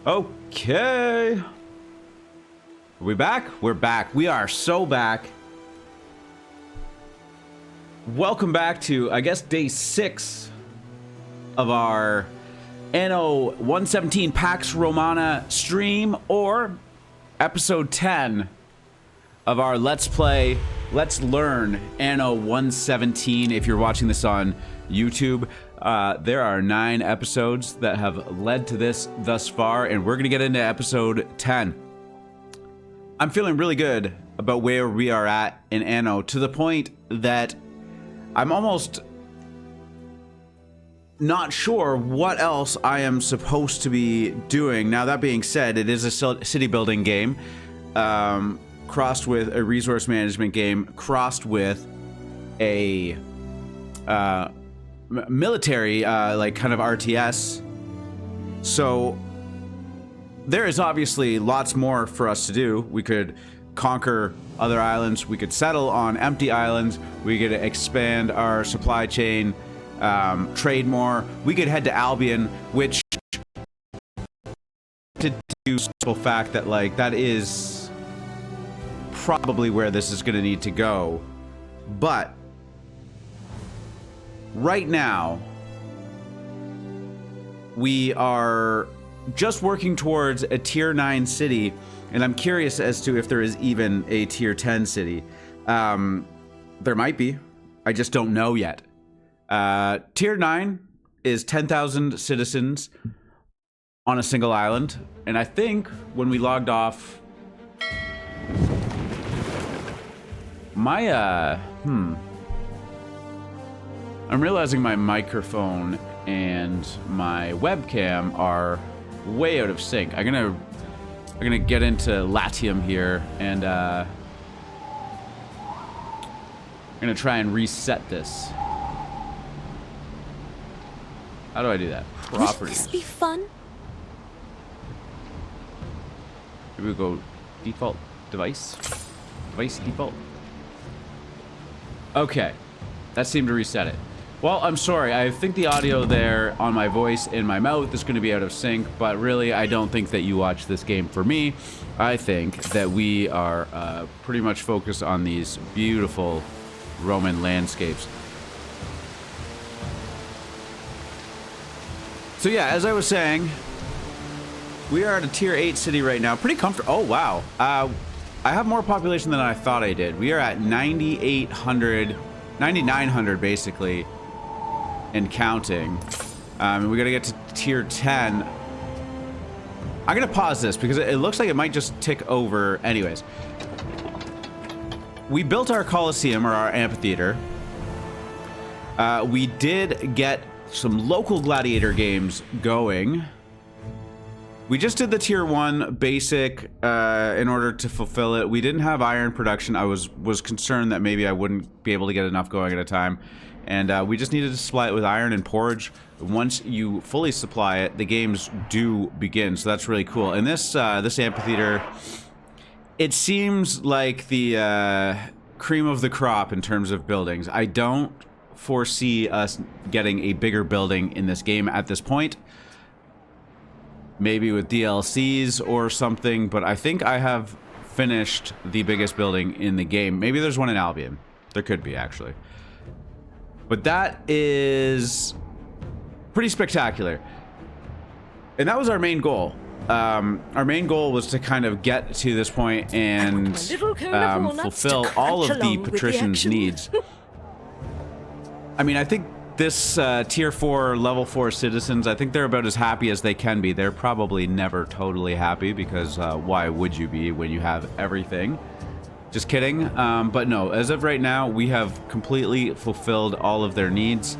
Okay. Are we back? We're back. We are so back. Welcome back to, I guess, day 6 of our Anno 117 Pax Romana stream, or episode 10 of our Let's Play, Let's Learn Anno 117. If you're watching this on YouTube, there are 9 episodes that have led to this thus far, and we're going to get into episode 10. I'm feeling really good about where we are at in Anno, to the point that I'm almost not sure what else I am supposed to be doing. Now, that being said, it is a city building game, crossed with a resource management game, crossed with a military, like kind of RTS. So there is obviously lots more for us to do. We could conquer other islands. We could settle on empty islands. We could expand our supply chain, trade more. We could head to Albion, which, to do simple fact that, like, that is probably where this is going to need to go. But right now, we are just working towards a tier 9 city, and I'm curious as to if there is even a tier 10 city. There might be. I just don't know yet. Tier 9 is 10,000 citizens on a single island, and I think when we logged off, my I'm realizing my microphone and my webcam are way out of sync. I'm gonna get into Latium here, and I'm gonna try and reset this. How do I do that? Properties. Wouldn't this be fun? Here we go. Default device. Device default. Okay, that seemed to reset it. Well, I'm sorry. I think the audio there on my voice and my mouth is going to be out of sync, but really, I don't think that you watch this game for me. I think that we are pretty much focused on these beautiful Roman landscapes. So yeah, as I was saying, we are at a tier 8 city right now. Pretty comfortable. Oh, wow. I have more population than I thought I did. We are at 9,800, 9,900 basically, and counting. We gotta get to tier 10. I'm gonna pause this because it looks like it might just tick over. Anyways, we built our Colosseum, or our amphitheater. We did get some local gladiator games going. We just did the tier 1 basic in order to fulfill it. We didn't have iron production. I was concerned that maybe I wouldn't be able to get enough going at a time. And we just needed to supply it with iron and porridge. Once you fully supply it, the games do begin. So that's really cool. And this this amphitheater, it seems like the cream of the crop in terms of buildings. I don't foresee us getting a bigger building in this game at this point. Maybe with DLCs or something, but I think I have finished the biggest building in the game. Maybe there's one in Albion. There could be, actually. But that is pretty spectacular. And that was our main goal. Our main goal was to kind of get to this point and fulfill all of the patricians' needs. I mean, I think this tier 4, level 4 citizens, I think they're about as happy as they can be. They're probably never totally happy, because why would you be when you have everything? Just kidding. But no, as of right now, we have completely fulfilled all of their needs.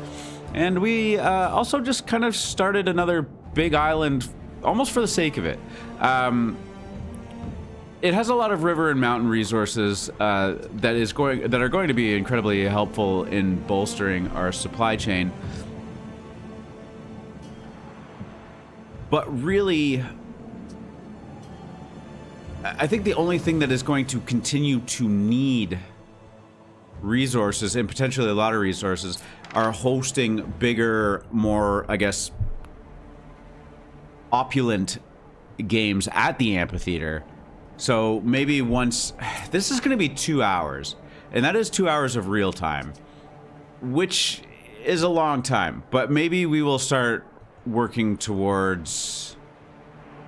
And we also just kind of started another big island, almost for the sake of it. It has a lot of river and mountain resources that are going to be incredibly helpful in bolstering our supply chain. But really, I think the only thing that is going to continue to need resources, and potentially a lot of resources, are hosting bigger, more, I guess, opulent games at the amphitheater. So maybe once... This is going to be 2 hours. And that is 2 hours of real time. Which is a long time. But maybe we will start working towards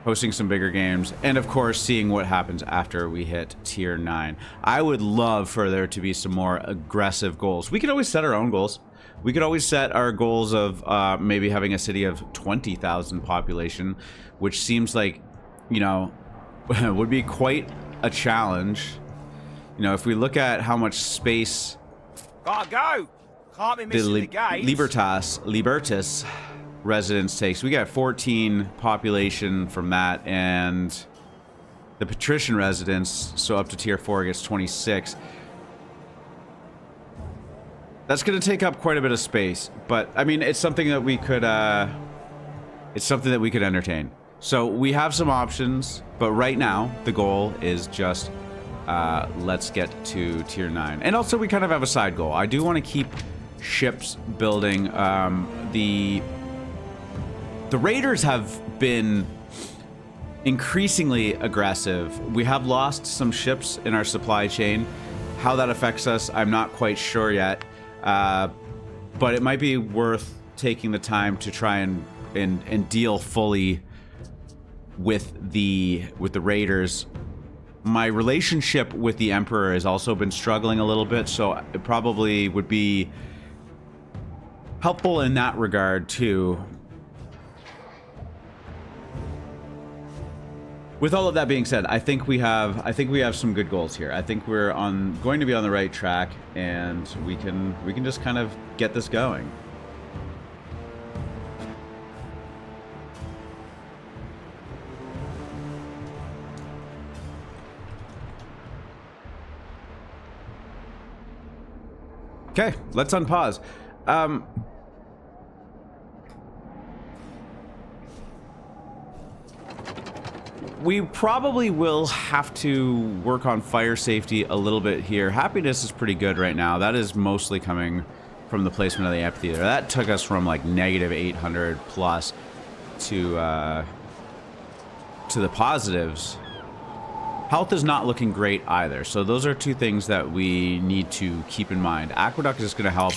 hosting some bigger games. And of course, seeing what happens after we hit tier 9. I would love for there to be some more aggressive goals. We could always set our own goals. We could always set our goals of maybe having a city of 20,000 population. Which seems like, you know... would be quite a challenge. You know, if we look at how much space gotta go. Can't be missing the gates. Libertas residence takes. We got 14 population from that, and the patrician residence, so up to tier 4 gets 26. That's going to take up quite a bit of space, but I mean, it's something that we could entertain. So we have some options, but right now the goal is just let's get to tier 9. And also we kind of have a side goal. I do want to keep ships building. The raiders have been increasingly aggressive. We have lost some ships in our supply chain. How that affects us, I'm not quite sure yet. But it might be worth taking the time to try and deal fully with the raiders. My relationship with the Emperor has also been struggling a little bit, so it probably would be helpful in that regard too. With all of that being said, I think we have some good goals here. I think we're going to be on the right track, and we can just kind of get this going. Okay, let's unpause. We probably will have to work on fire safety a little bit here. Happiness is pretty good right now. That is mostly coming from the placement of the amphitheater. That took us from like negative 800 plus to the positives. Health is not looking great either. So those are two things that we need to keep in mind. Aqueduct is going to help.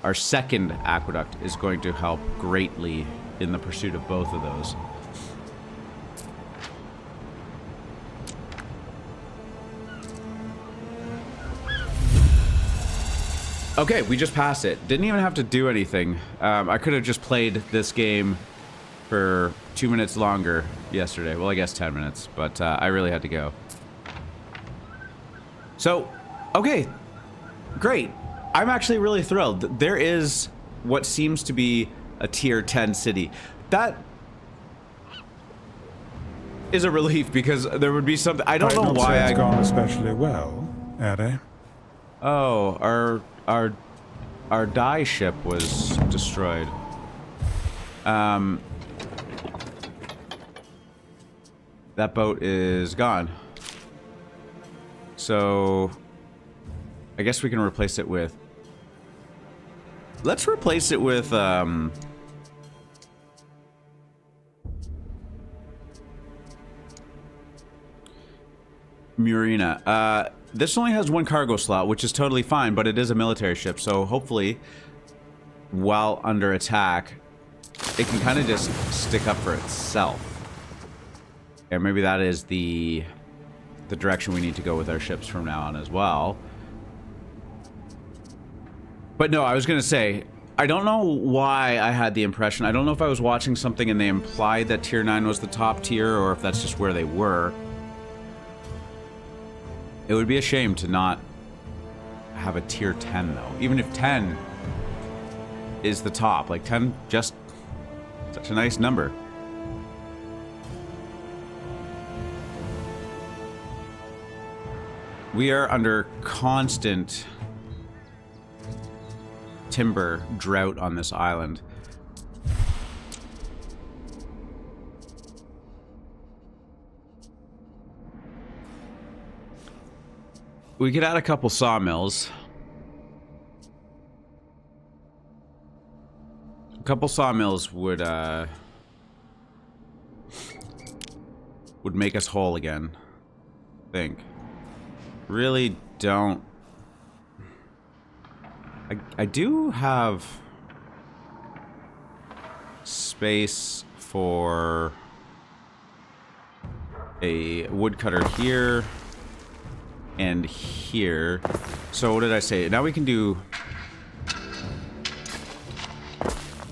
Our second aqueduct is going to help greatly in the pursuit of both of those. Okay, we just passed it. Didn't even have to do anything. I could have just played this game for 2 minutes longer yesterday. Well, I guess 10 minutes, but I really had to go. So, okay, great. I'm actually really thrilled. There is what seems to be a tier 10 city. That is a relief, because there would be something... I don't know why it's gone especially well, Eddie. Oh, our dye ship was destroyed. That boat is gone. So I guess we can replace it with... Let's replace it with Murina. This only has one cargo slot, which is totally fine, but it is a military ship, so hopefully, while under attack, it can kind of just stick up for itself. And maybe that is the direction we need to go with our ships from now on as well. But no, I was going to say, I don't know why I had the impression. I don't know if I was watching something and they implied that tier 9 was the top tier, or if that's just where they were. It would be a shame to not have a tier 10, though. Even if 10 is the top. Like, 10, just such a nice number. We are under constant timber drought on this island. We could add a couple sawmills. A couple sawmills would would make us whole again. I think. Really don't. I do have space for a woodcutter here and here. So what did I say? Now we can do...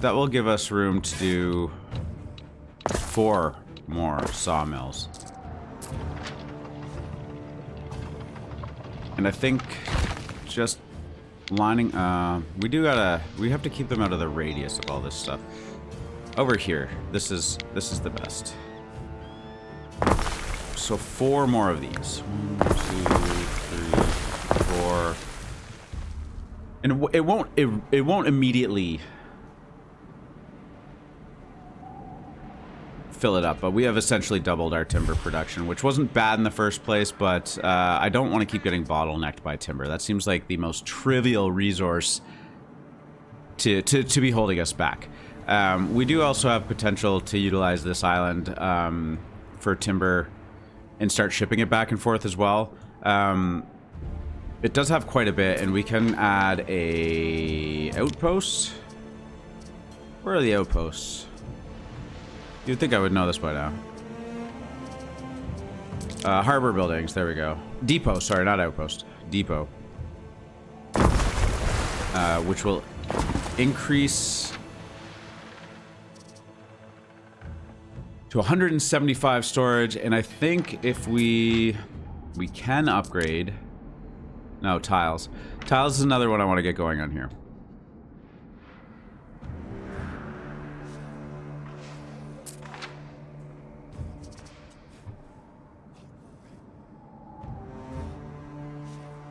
That will give us room to do 4 more sawmills. And I think just lining... we have to keep them out of the radius of all this stuff. Over here. This is the best. So 4 more of these. 1, 2, 3, 4. And it won't immediately fill it up, but we have essentially doubled our timber production, which wasn't bad in the first place, but I don't want to keep getting bottlenecked by timber. That seems like the most trivial resource to be holding us back. We do also have potential to utilize this island for timber and start shipping it back and forth as well. It does have quite a bit, and we can add a outpost. Where are the outposts? You'd think I would know this by now. Harbor buildings, there we go. Depot, sorry, not outpost. Depot. Which will increase to 175 storage, and I think if we can upgrade... No, tiles. Tiles is another one I want to get going on here.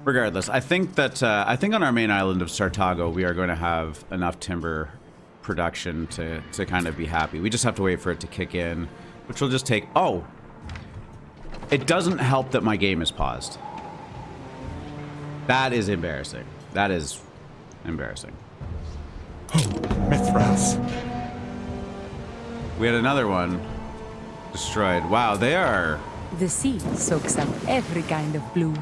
Regardless, I think that on our main island of Sartago, we are going to have enough timber production to kind of be happy. We just have to wait for it to kick in, which will just take... Oh! It doesn't help that my game is paused. That is embarrassing. That is embarrassing. Oh, Mithras. We had another one destroyed. Wow, they are... The sea soaks up every kind of blue.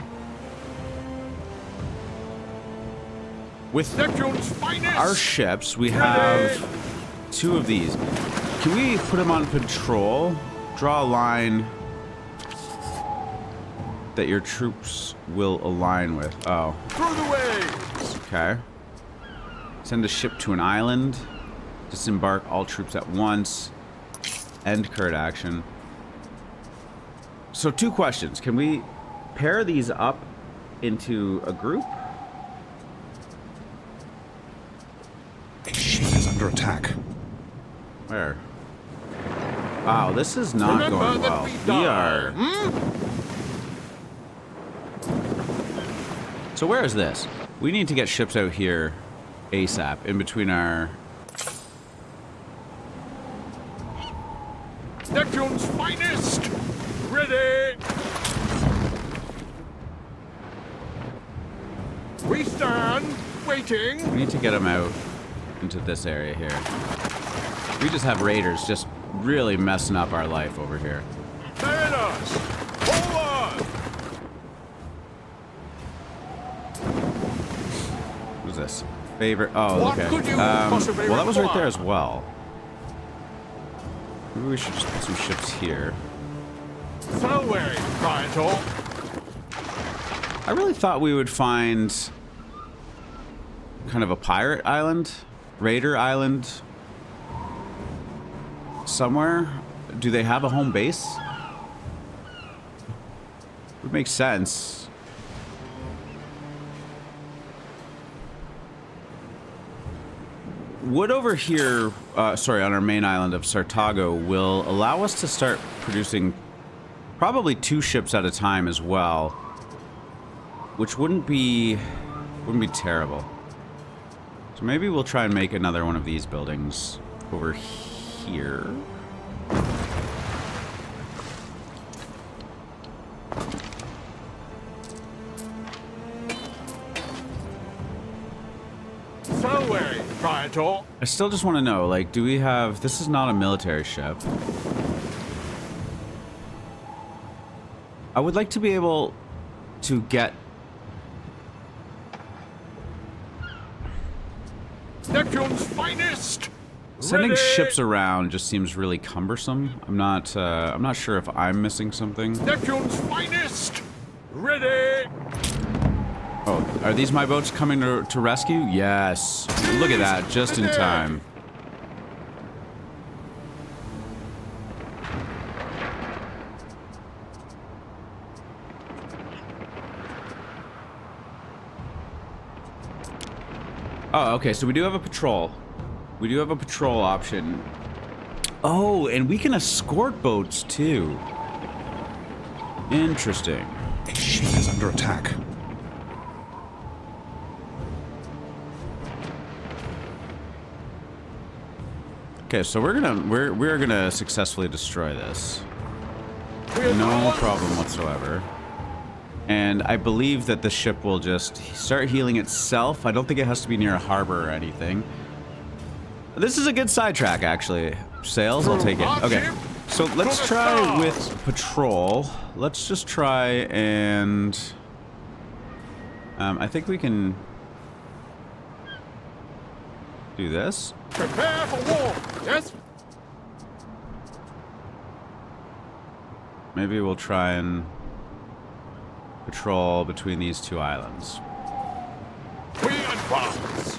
With our ships, we have 2 of these. Can we put them on patrol? Draw a line that your troops will align with. Oh. Through the waves. Okay. Send a ship to an island. Disembark all troops at once. End current action. So 2 questions. Can we pair these up into a group? A ship is under attack. Where? Wow, this is not going well. We are... So where is this? We need to get ships out here ASAP, in between our... Neptune's finest! Ready! We stand, waiting. We need to get them out into this area here. We just have raiders just really messing up our life over here. Let us! Forward! What is this? Favorite? Oh, What okay. could you Well, possibly that was right there require? as well. Maybe we should just put some ships here. Selway, Praetor. I really thought we would find kind of a pirate island, raider island somewhere. Do they have a home base? Would make sense. Wood over here, sorry, on our main island of Sartago will allow us to start producing probably 2 ships at a time as well, which wouldn't be terrible. So maybe we'll try and make another one of these buildings over here. Selway, Praetor. I still just want to know, like, do we have... This is not a military ship. I would like to be able to get... Neptune's finest! Sending Ready! ships around just seems really cumbersome. I'm not sure if I'm missing something. Neptune's finest! Ready! Oh, are these my boats coming to rescue? Yes. Look at that, just in time. Oh, okay, so we do have a patrol. We do have a patrol option. Oh, and we can escort boats too. Interesting. A ship is under attack. Okay, so we're gonna successfully destroy this. No problem whatsoever. And I believe that the ship will just start healing itself. I don't think it has to be near a harbor or anything. This is a good sidetrack, actually. Sails, I'll take it. Okay, so let's try with patrol. Let's just try and... I think we can do this. Prepare for war! Yes? Maybe we'll try and patrol between these two islands. We advance!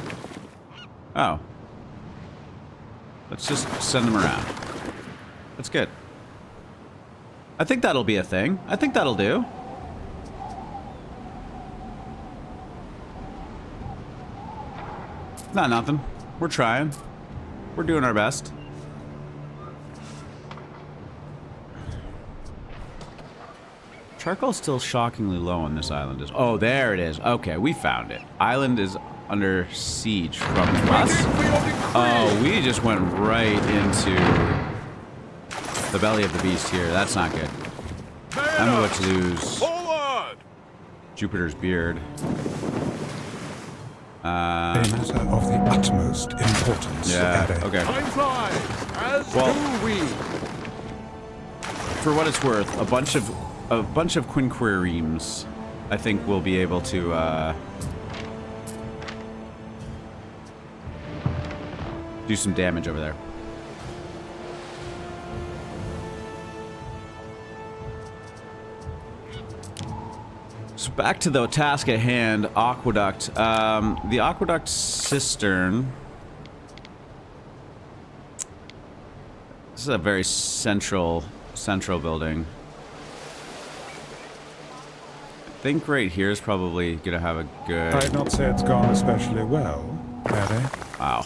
Oh. Let's just send them around. That's good. I think that'll be a thing. I think that'll do. Not nothing. We're trying. We're doing our best. Charcoal's still shockingly low on this island. Oh, there it is. Okay, we found it. Island is under siege from us. Oh, we just went right into the belly of the beast here. That's not good. I'm about to lose Forward! Jupiter's beard. A matter of the utmost importance. Yeah, Ade. okay. Time flies, as Well- do we. For what it's worth, a bunch of quinquiremes, I think we'll be able to do some damage over there. So back to the task at hand, aqueduct. The aqueduct cistern. This is a very central building. I think right here is probably gonna have a good... I'd not say it's gone especially well, Ade. Wow.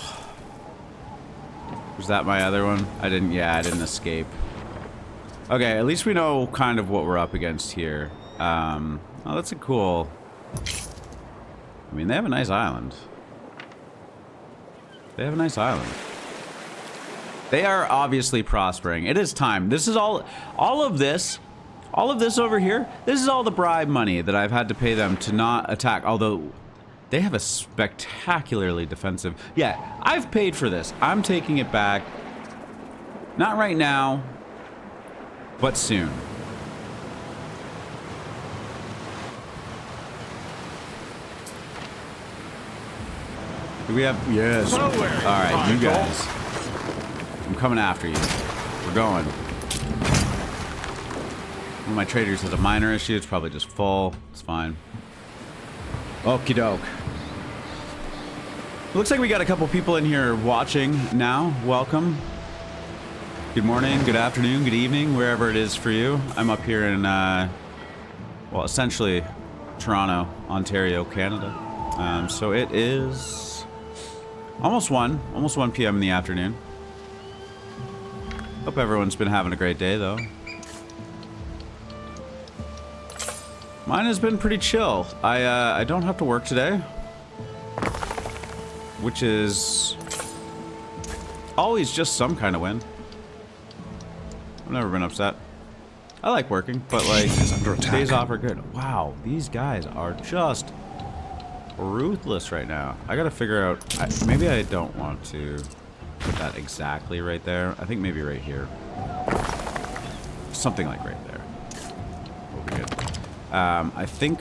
Was that my other one? I didn't escape. Okay, at least we know kind of what we're up against here. Oh, that's a cool... I mean, they have a nice island. They have a nice island. They are obviously prospering. It is time. This is all of this over here, this is all the bribe money that I've had to pay them to not attack, although they have a spectacularly defensive... Yeah, I've paid for this. I'm taking it back. Not right now, but soon. Do we have... Yes. Alright, you guys. I'm coming after you. We're going. One of my traders has a minor issue. It's probably just full. It's fine. Okie doke. Looks like we got a couple people in here watching now. Welcome. Good morning, good afternoon, good evening, wherever it is for you. I'm up here in, well, essentially Toronto, Ontario, Canada. So it is almost 1 p.m. in the afternoon. Hope everyone's been having a great day, though. Mine has been pretty chill. I don't have to work today, which is always just some kind of win. I've never been upset. I like working, but like days off are good. Wow, these guys are just ruthless right now. I gotta figure out. Maybe I don't want to put that exactly right there. I think maybe right here. Something like right there. Will be good. I think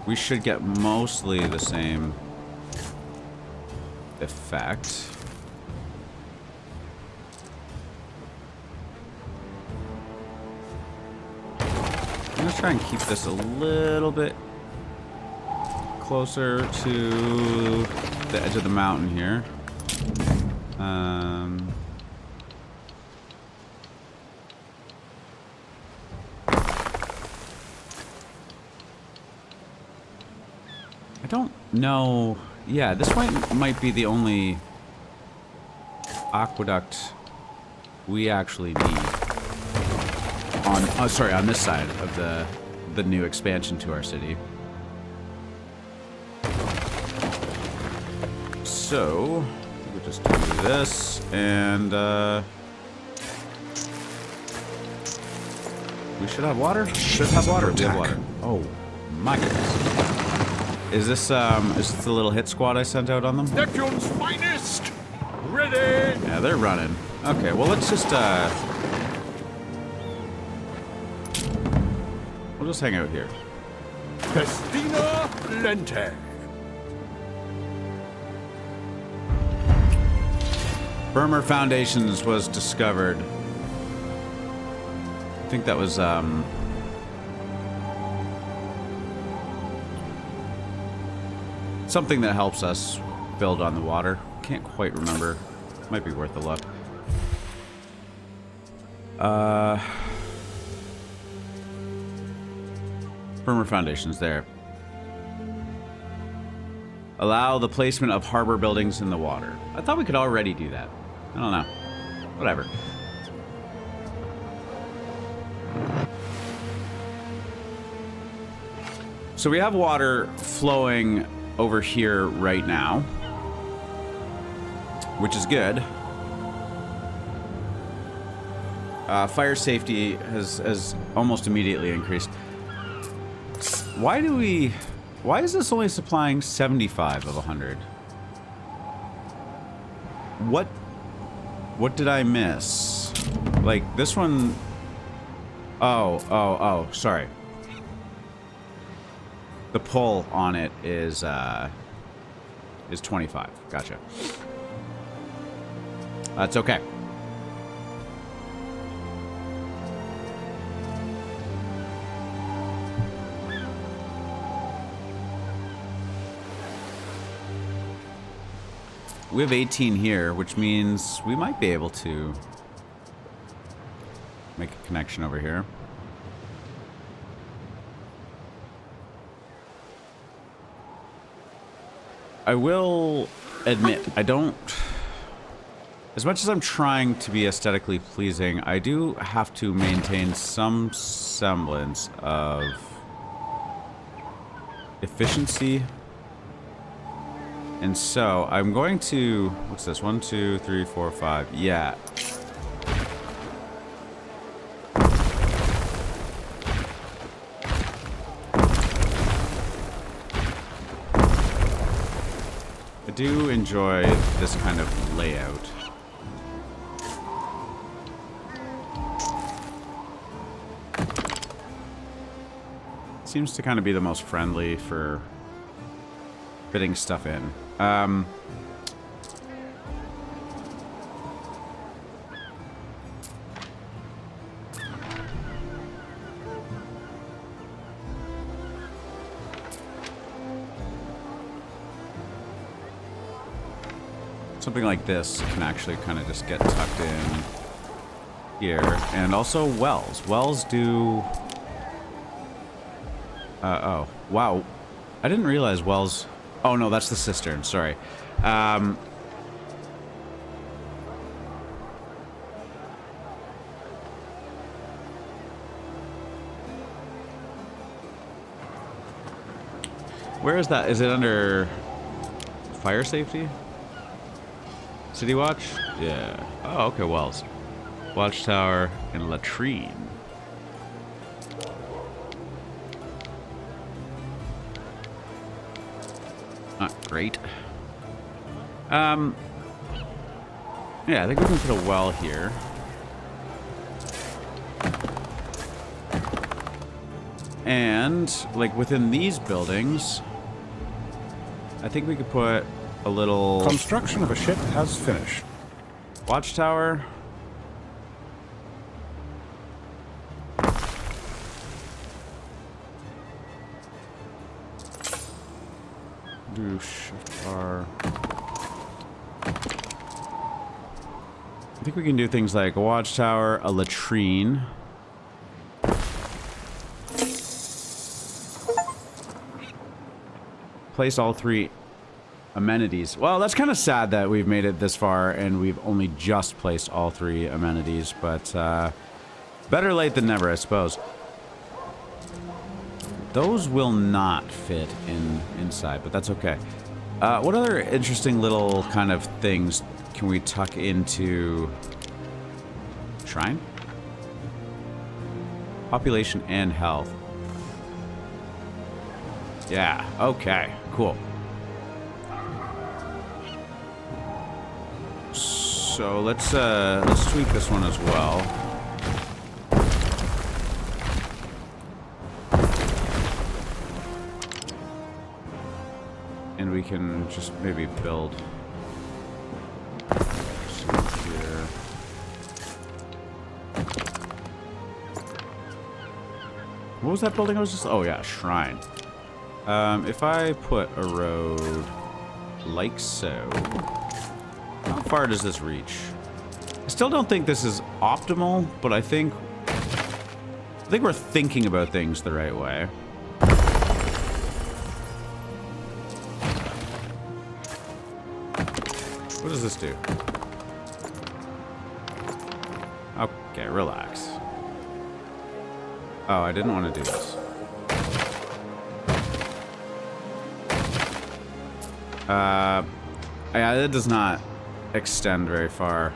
we should get mostly the same effect. I'm gonna try and keep this a little bit closer to the edge of the mountain here. I don't know. Yeah, this might be the only aqueduct we actually need on sorry, on this side of the new expansion to our city. So we'll just do this, and we should have water. Should have water. We have water. Oh my goodness! Is this the little hit squad I sent out on them? Neptune's finest! Ready! Yeah, they're running. Okay, well let's just we'll just hang out here. Festina Lente. Burmer Foundations was discovered. I think that was something that helps us build on the water. Can't quite remember. Might be worth a look. Burmer Foundations there. Allow the placement of harbor buildings in the water. I thought we could already do that. I don't know. Whatever. So we have water flowing over here right now, which is good. Fire safety has almost immediately increased. Why is this only supplying 75 of 100? What did I miss? Like this one. Oh, sorry. The pull on it is 25. Gotcha. That's okay. We have 18 here, which means we might be able to make a connection over here. I will admit, I don't... As much as I'm trying to be aesthetically pleasing, I do have to maintain some semblance of efficiency. And so, I'm going to... What's this? 1, 2, 3, 4, 5. Yeah. I do enjoy this kind of layout. Seems to kind of be the most friendly for fitting stuff in. Something like this can actually kind of just get tucked in here. And also wells. Wells do... oh. Wow. I didn't realize wells... Oh, no, that's the cistern. Sorry. Where is that? Is it under fire safety? City Watch? Yeah. Oh, okay, wells. Watchtower and latrine. Not great. Yeah, I think we can put a well here. And, like, within these buildings, I think we could put a little... Construction of a ship has finished. watchtower. Do shift R. I think we can do things like a watchtower, a latrine. Place all 3 amenities. Well, that's kind of sad that we've made it this far and we've only just placed all 3 amenities, but better late than never, I suppose. Those will not fit inside, but that's okay. What other interesting little kind of things can we tuck into shrine? Population and health. Yeah, okay, cool. So let's tweak this one as well. And we can just maybe build here. What was that building I was just... oh yeah, shrine. If I put a road like so, how far does this reach? I still don't think this is optimal, but I think we're thinking about things the right way. What does this do? Okay, relax. Oh, I didn't want to do this. Yeah, it does not extend very far.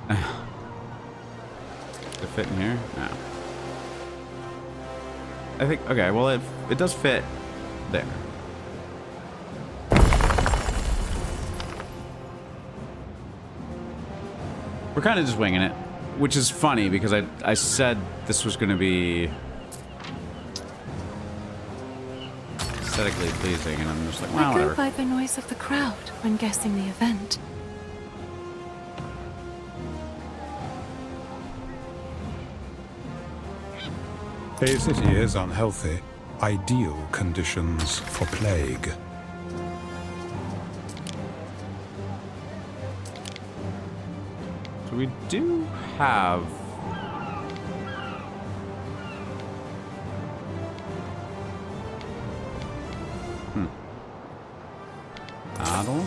Does it fit in here? No. I think, okay, well, it does fit there. We're kind of just winging it, which is funny because I said this was going to be aesthetically pleasing, and I'm just like, well, I whatever. go by the noise of the crowd when guessing the event. A city is unhealthy. Ideal conditions for plague. So we do have... Adel?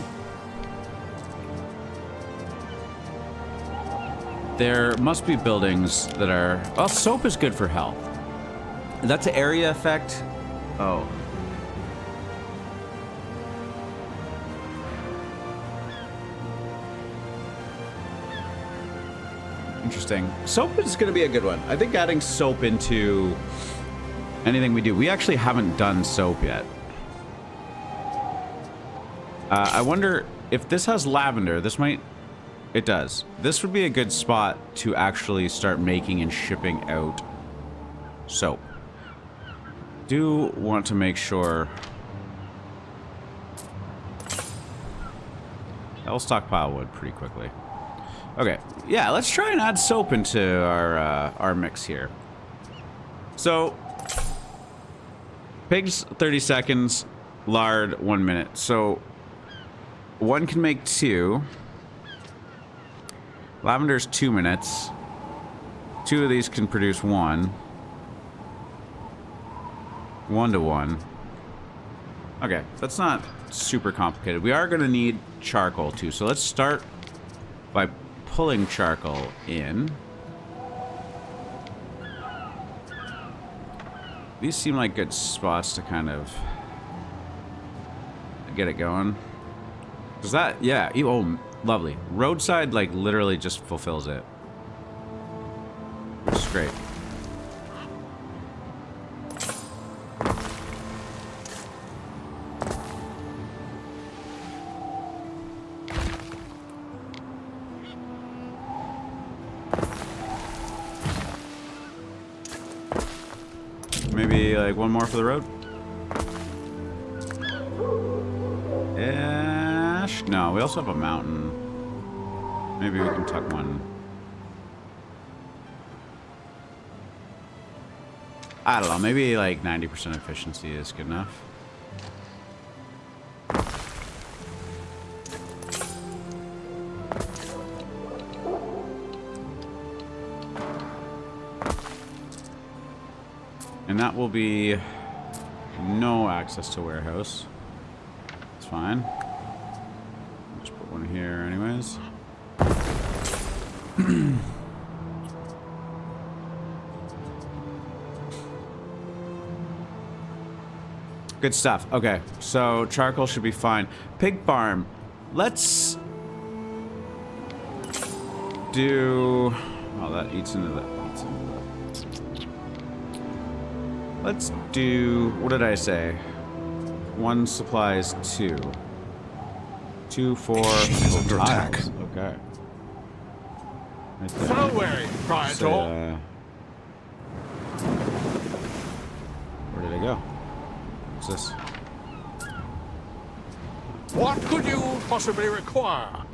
There must be buildings that are... well, soap is good for health. That's an area effect. Oh. Interesting. Soap is going to be a good one. I think adding soap into anything we do. We actually haven't done soap yet. I wonder if this has lavender. This might... it does. This would be a good spot to actually start making and shipping out soap. Do want to make sure... I'll stockpile wood pretty quickly. Okay, yeah, let's try and add soap into our mix here. So, pigs 30 seconds, lard 1 minute. So, one can make 2. Lavender's 2 minutes. 2 of these can produce 1. 1 to 1. Okay, that's not super complicated. We are going to need charcoal too, so let's start by pulling charcoal in. These seem like good spots to kind of get it going. Is that, yeah, oh, lovely. Roadside, like, literally just fulfills it. Which is great. Maybe like one more for the road? Ish. No, we also have a mountain. Maybe we can tuck one. I don't know, maybe like 90% efficiency is good enough. And that will be no access to warehouse. It's fine. Just put one here anyways. Good stuff. Okay, so charcoal should be fine. Pig farm. Let's do... Oh, that eats into that. Let's do... What did I say? One supplies two. 2 for under attack. Okay. Right there. So wary, Praetor. So, where did I go? What's this? What could you possibly require?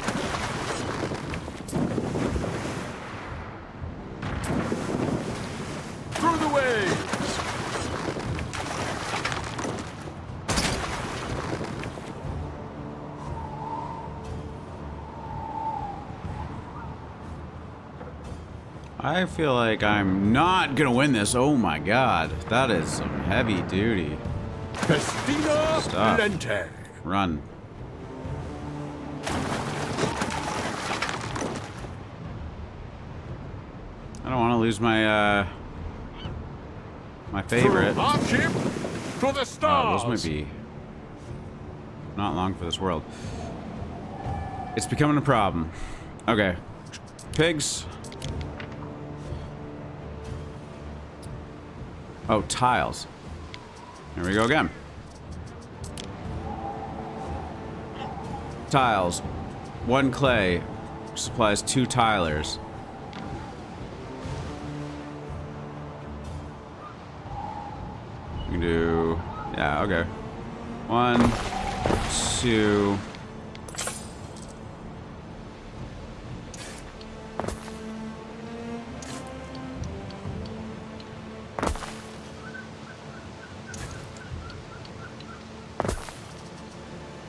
Through the waves. I feel like I'm not gonna win this. Oh my god. That is some heavy duty. Festina Stop. Lente. Run. I don't want to lose my my favorite. Through hardship to the Oh, stars. those might be not long for this world. It's becoming a problem. Okay. Pigs. Oh, tiles. Here we go again. Tiles. 1 clay supplies 2 tilers. You can do... Yeah, okay. 1, 2...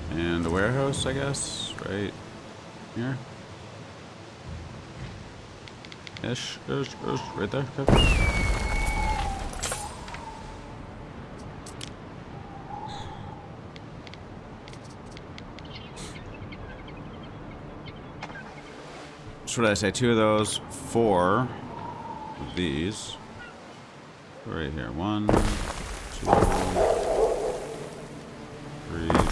And the warehouse, I guess, right here. Ish, right there. Okay. So what did I say? 2 of those, 4 of these. Right here. 1, 2, 3, 4.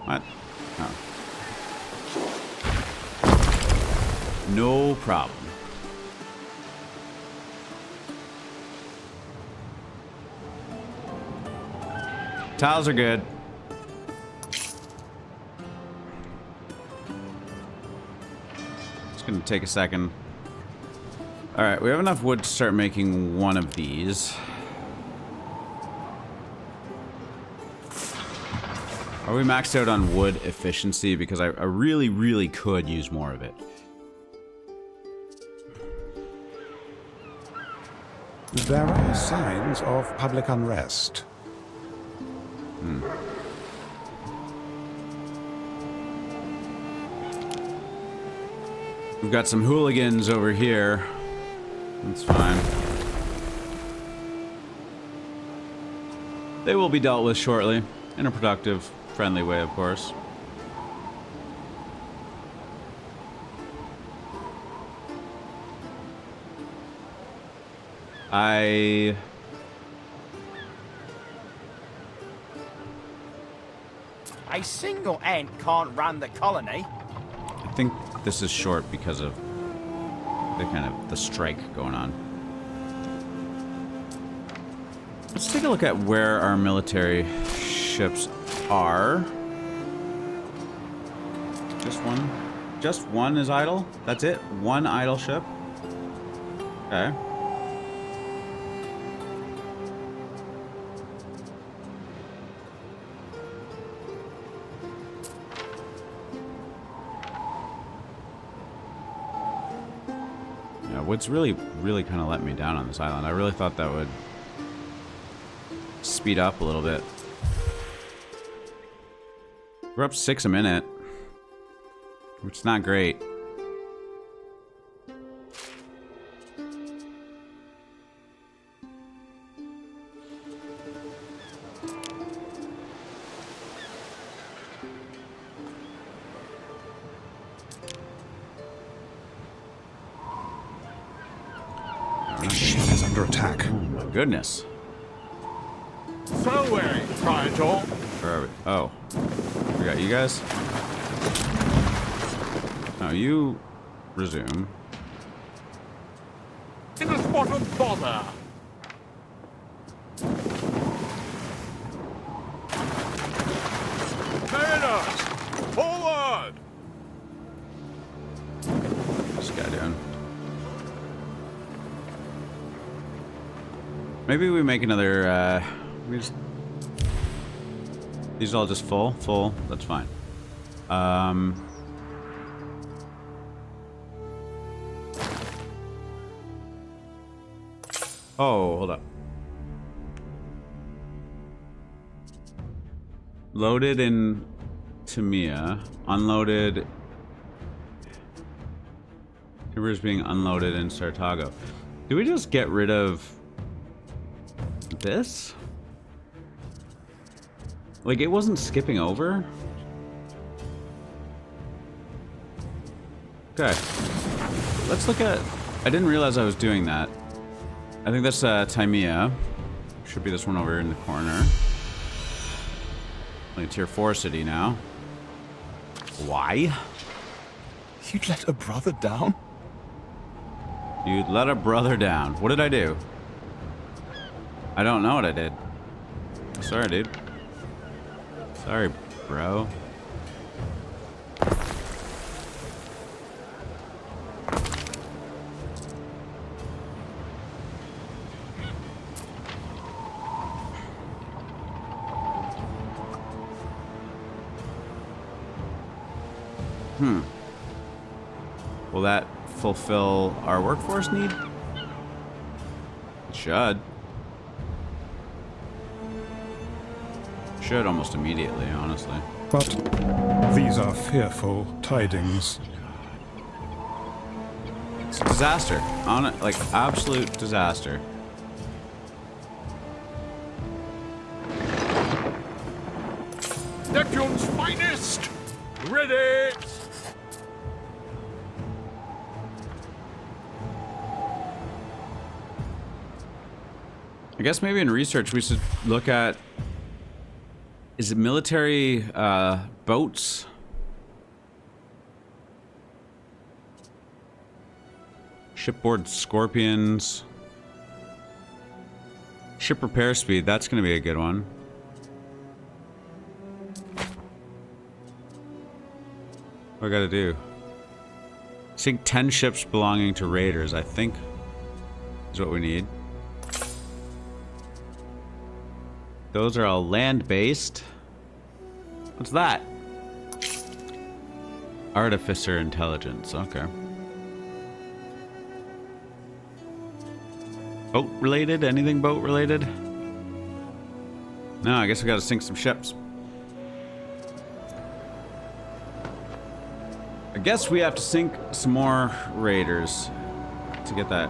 What? Oh. No problem. Tiles are good. It's gonna take a second. Alright, we have enough wood to start making one of these. Are we maxed out on wood efficiency? Because I really, really could use more of it. There are signs of public unrest. We've got some hooligans over here. That's fine. They will be dealt with shortly. In a productive, friendly way, of course. I single ant can't run the colony. think this is short because of the strike going on. Let's take a look at where our military ships are. Just one? Just one is idle? That's it? One idle ship? Okay. Yeah, what's really kind of let me down on this island. I really thought that would speed up a little bit. We're up 6 a minute, which is not great. Our ship is under attack. Oh my goodness. So wary, Triangle. Where are we? Oh. We got you guys? No, you resume. In a spot of bother. Mariners, forward! What's this guy doing? Maybe we make another, these are all just full? Full, that's fine. Oh, hold up. Loaded in Tamia, unloaded. Timber is being unloaded in Sartago. Do we just get rid of this? Like, it wasn't skipping over? Okay. Let's look at... I didn't realize I was doing that. I think that's Timea. Should be this one over in the corner. Only tier 4 city now. Why? You'd let a brother down? You'd let a brother down. What did I do? I don't know what I did. Sorry, dude. Sorry, bro. Will that fulfill our workforce need? It should. Should almost immediately, honestly. But these are fearful tidings. It's a disaster. Like, absolute disaster. Neptune's finest! Ready! I guess maybe in research we should look at... Is it military boats? Shipboard Scorpions. Ship repair speed, that's going to be a good one. What do I got to do? Sink 10 ships belonging to raiders, I think is what we need. Those are all land-based. What's that? Artificer intelligence, okay. Boat-related? Anything boat-related? No, I guess we gotta sink some ships. I guess we have to sink some more raiders to get that,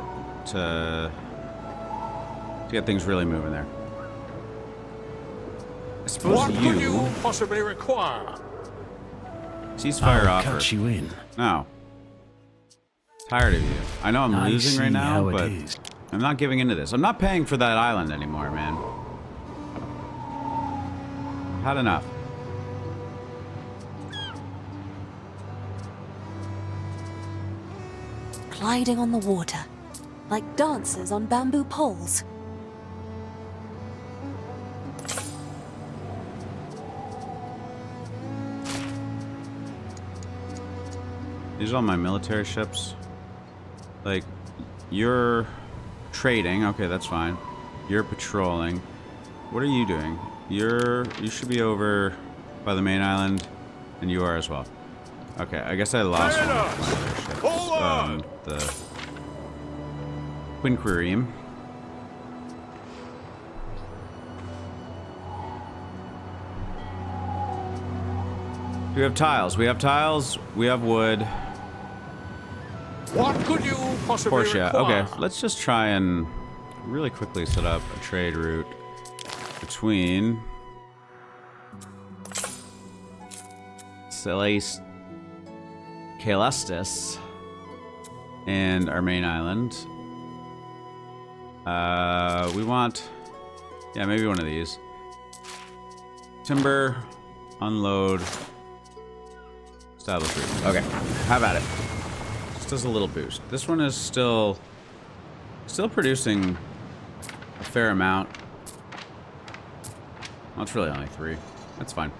to get things really moving there. I suppose What could you possibly require? Ceasefire I'll offer. cut you in. No. Tired of you. I know I'm I losing see right now, how it but is. I'm not giving into this. I'm not paying for that island anymore, man. Had enough. Gliding on the water, like dancers on bamboo poles. These are all my military ships. Like, you're trading. Okay, that's fine. You're patrolling. What are you doing? You should be over by the main island, and you are as well. Okay, I guess I lost one of my other ships. The Quinquireme. We have tiles. We have tiles. We have wood. What could you possibly Portia. require? Okay, let's just try and really quickly set up a trade route between Caelestis and our main island. We want, yeah, maybe one of these. Timber, unload, establish route. Okay, have at it. Just does a little boost. This one is still producing a fair amount. Well, it's really only 3. That's fine.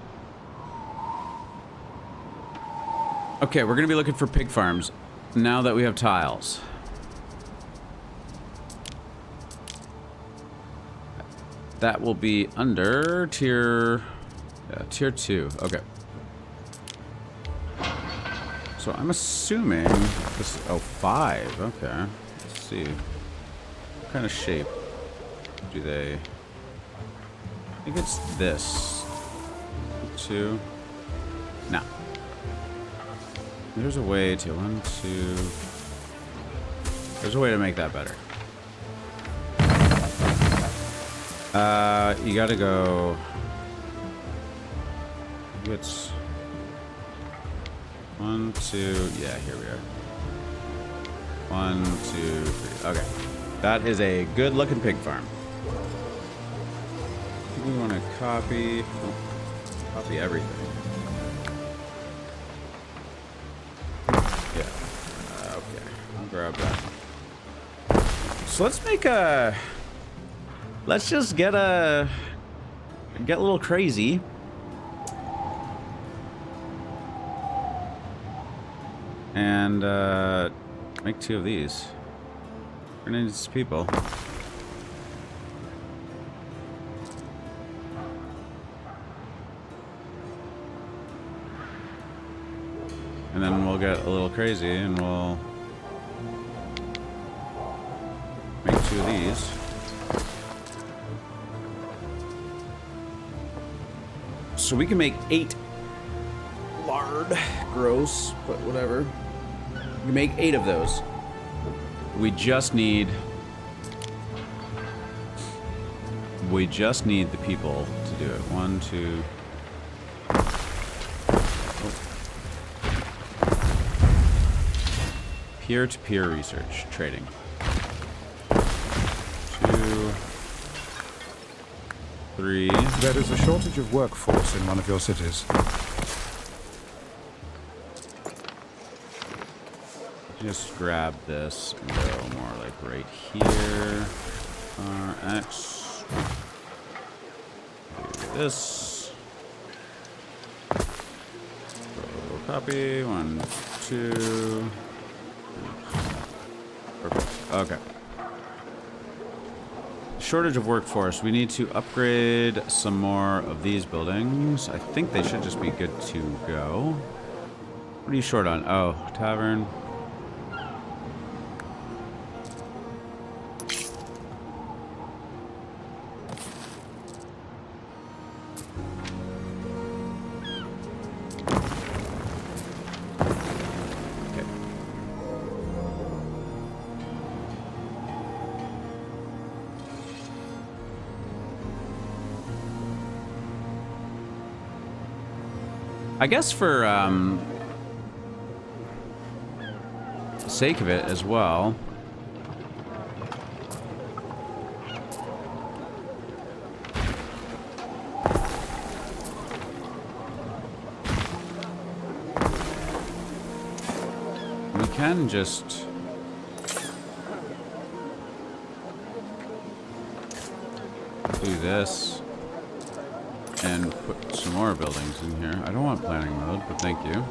Okay, we're gonna be looking for pig farms now that we have tiles. That will be under tier 2. Okay. So I'm assuming this. Oh, 5. Okay. Let's see. What kind of shape do they? I think it's this. 2. No. There's a way to 1, 2. There's a way to make that better. You gotta go. It's 1, 2. Yeah, here we are. 1, 2, 3. Okay, that is a good-looking pig farm. I think we want to copy everything. Yeah. Okay, I'll grab that. So let's make a. Let's just get a little crazy. And make 2 of these. We're gonna need these people. And then we'll get a little crazy and we'll make 2 of these. So we can make 8 lard. Gross, but whatever. We can make 8 of those. We just need the people to do it. 1, 2. Peer-to-peer research trading. 2, 3. There is a shortage of workforce in one of your cities. Just grab this and go more like right here. X. Do this. Copy. 1, 2. Perfect. Okay. Shortage of workforce. We need to upgrade some more of these buildings. I think they should just be good to go. What are you short on? Oh, tavern. I guess for the sake of it as well. We can just do this and put some more buildings in here. I don't want planning mode, but thank you.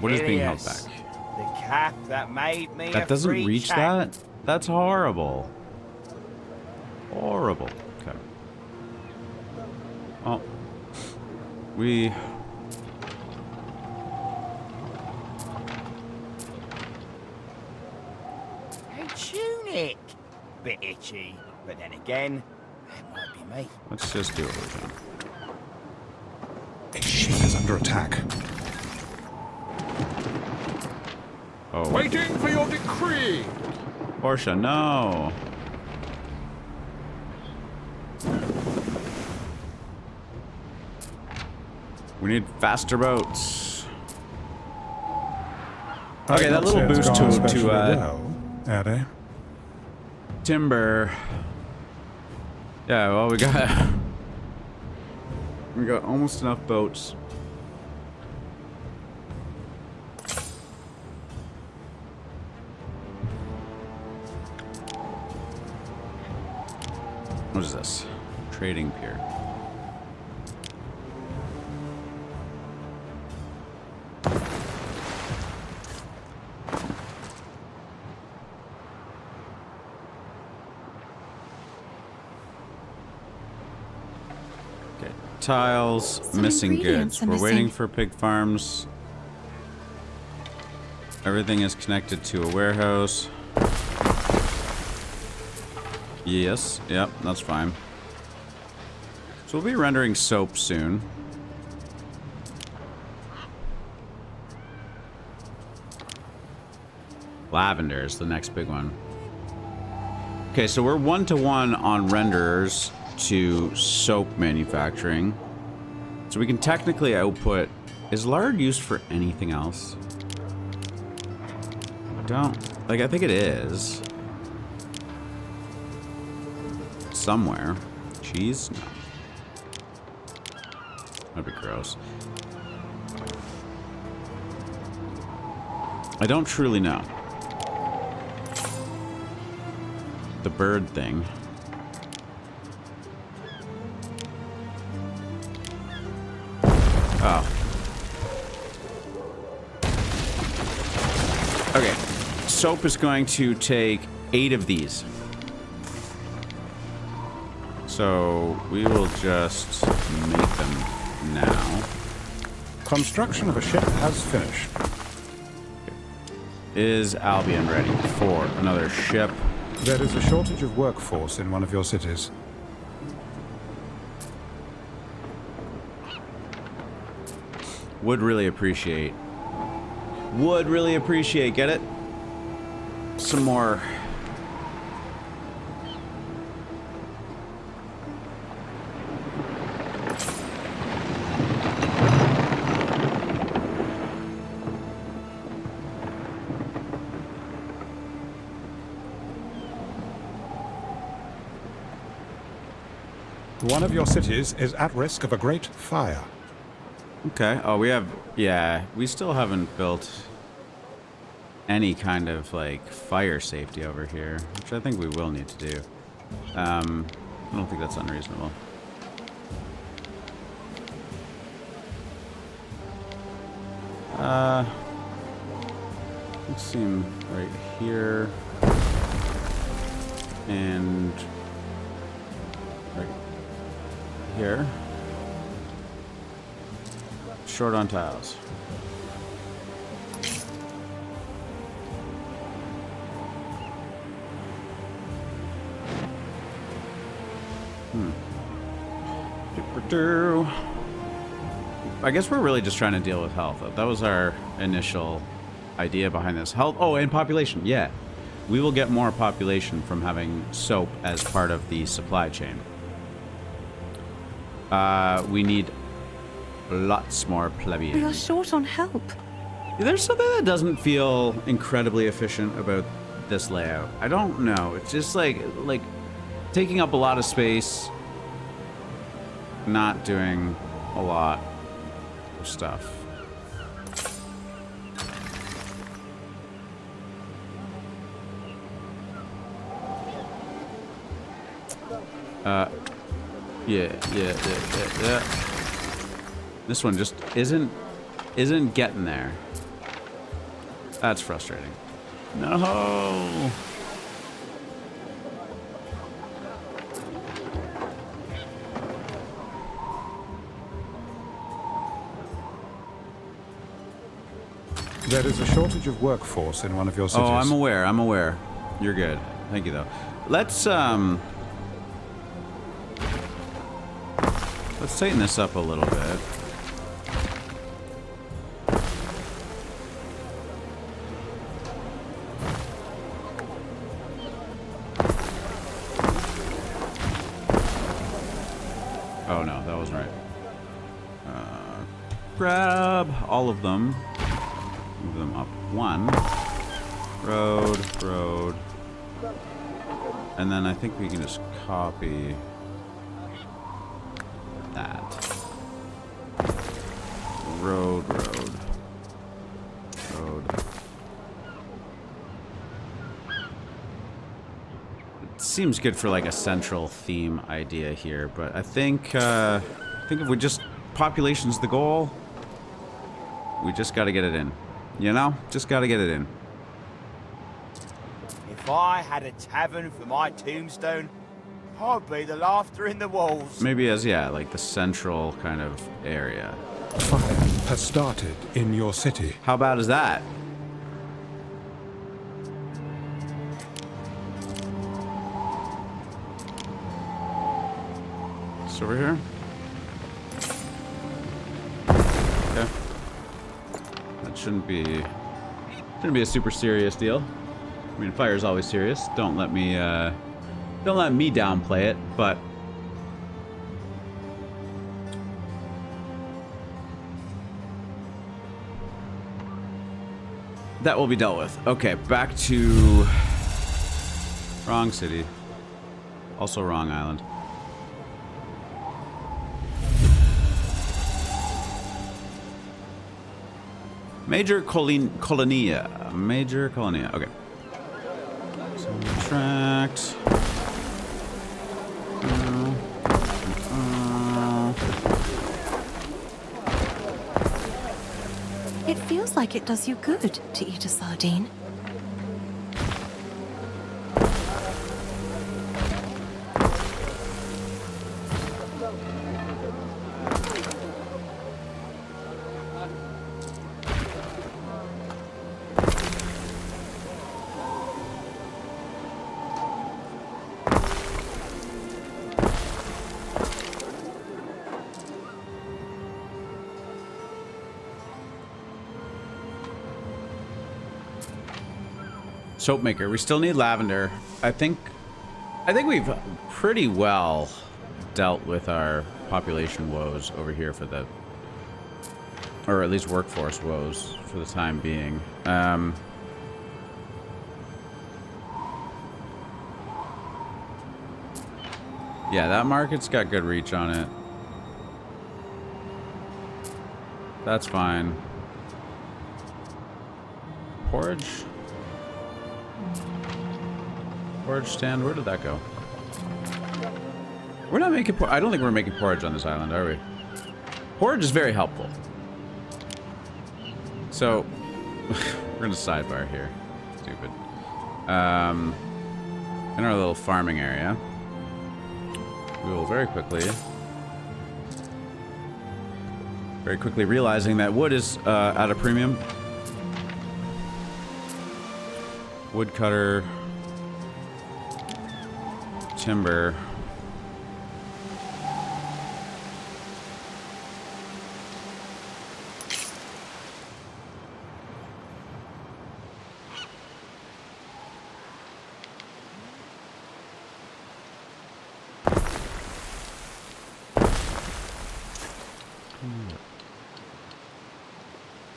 What is being held Ilias, back? the cap that made me That a doesn't free reach chap. that? That's horrible. Horrible. Okay. Well, we... A tunic. Bit itchy, but then again, it might be me. Let's just do what we're doing. A ship is under attack. Oh, Waiting for your decree. Portia, no. We need faster boats. Okay, that little boost to Ade. timber. Yeah, well, we got almost enough boats. What is this? Trading pier. Okay, tiles, Some missing ingredients goods. are We're waiting missing. for pig farms. Everything is connected to a warehouse. Yes, yep, that's fine. So we'll be rendering soap soon. Lavender is the next big one. Okay, so we're 1-to-1 on renderers to soap manufacturing. So we can technically output... Is lard used for anything else? I think it is. Somewhere. Cheese? No. That'd be gross. I don't truly know. The bird thing. Oh. Okay. Soap is going to take 8 of these. So we will just make them now. Construction of a ship has finished. Is Albion ready for another ship? There is a shortage of workforce in one of your cities. Would really appreciate, get it? Some more. One of your cities is at risk of a great fire. Okay. Oh, we have, yeah, we still haven't built any kind of, like, fire safety over here, which I think we will need to do. I don't think that's unreasonable. Let's see him right here. And right here. Short on tiles. I guess we're really just trying to deal with health. That was our initial idea behind this. Health. Oh, and population. Yeah. We will get more population from having soap as part of the supply chain. We need lots more plebeians. We are short on help. There's something that doesn't feel incredibly efficient about this layout. I don't know. It's just like taking up a lot of space, not doing a lot of stuff. Yeah. This one just isn't getting there. That's frustrating. No. There is a shortage of workforce in one of your cities. Oh, I'm aware. I'm aware. You're good. Thank you, though. Let's tighten this up a little bit. Oh no, that wasn't right. Grab all of them. Move them up one. Road. And then I think we can just copy that. Road. It seems good for like a central theme idea here, but I think if we just population's the goal, we just got to get it in. You know, just got to get it in. If I had a tavern for my tombstone, I'd be the laughter in the walls. Maybe as, yeah, like the central kind of area. Fire has started in your city. How bad is that? It's over here. Okay. That shouldn't be a super serious deal. I mean, fire's always serious. Don't let me downplay it, but that will be dealt with. Okay, back to wrong city. Also wrong island. Major colonia. Major colonia. Okay. Subtract. It feels like it does you good to eat a sardine. Soap maker. We still need lavender. I think we've pretty well dealt with our population woes over here for the, or at least workforce woes for the time being. Yeah, that market's got good reach on it. That's fine. Porridge? Porridge stand, where did that go? We're not making I don't think we're making porridge on this island, are we? Porridge is very helpful. So, we're gonna sidebar here. Stupid. In our little farming area, we will very quickly realizing that wood is at a premium. Woodcutter. Timber.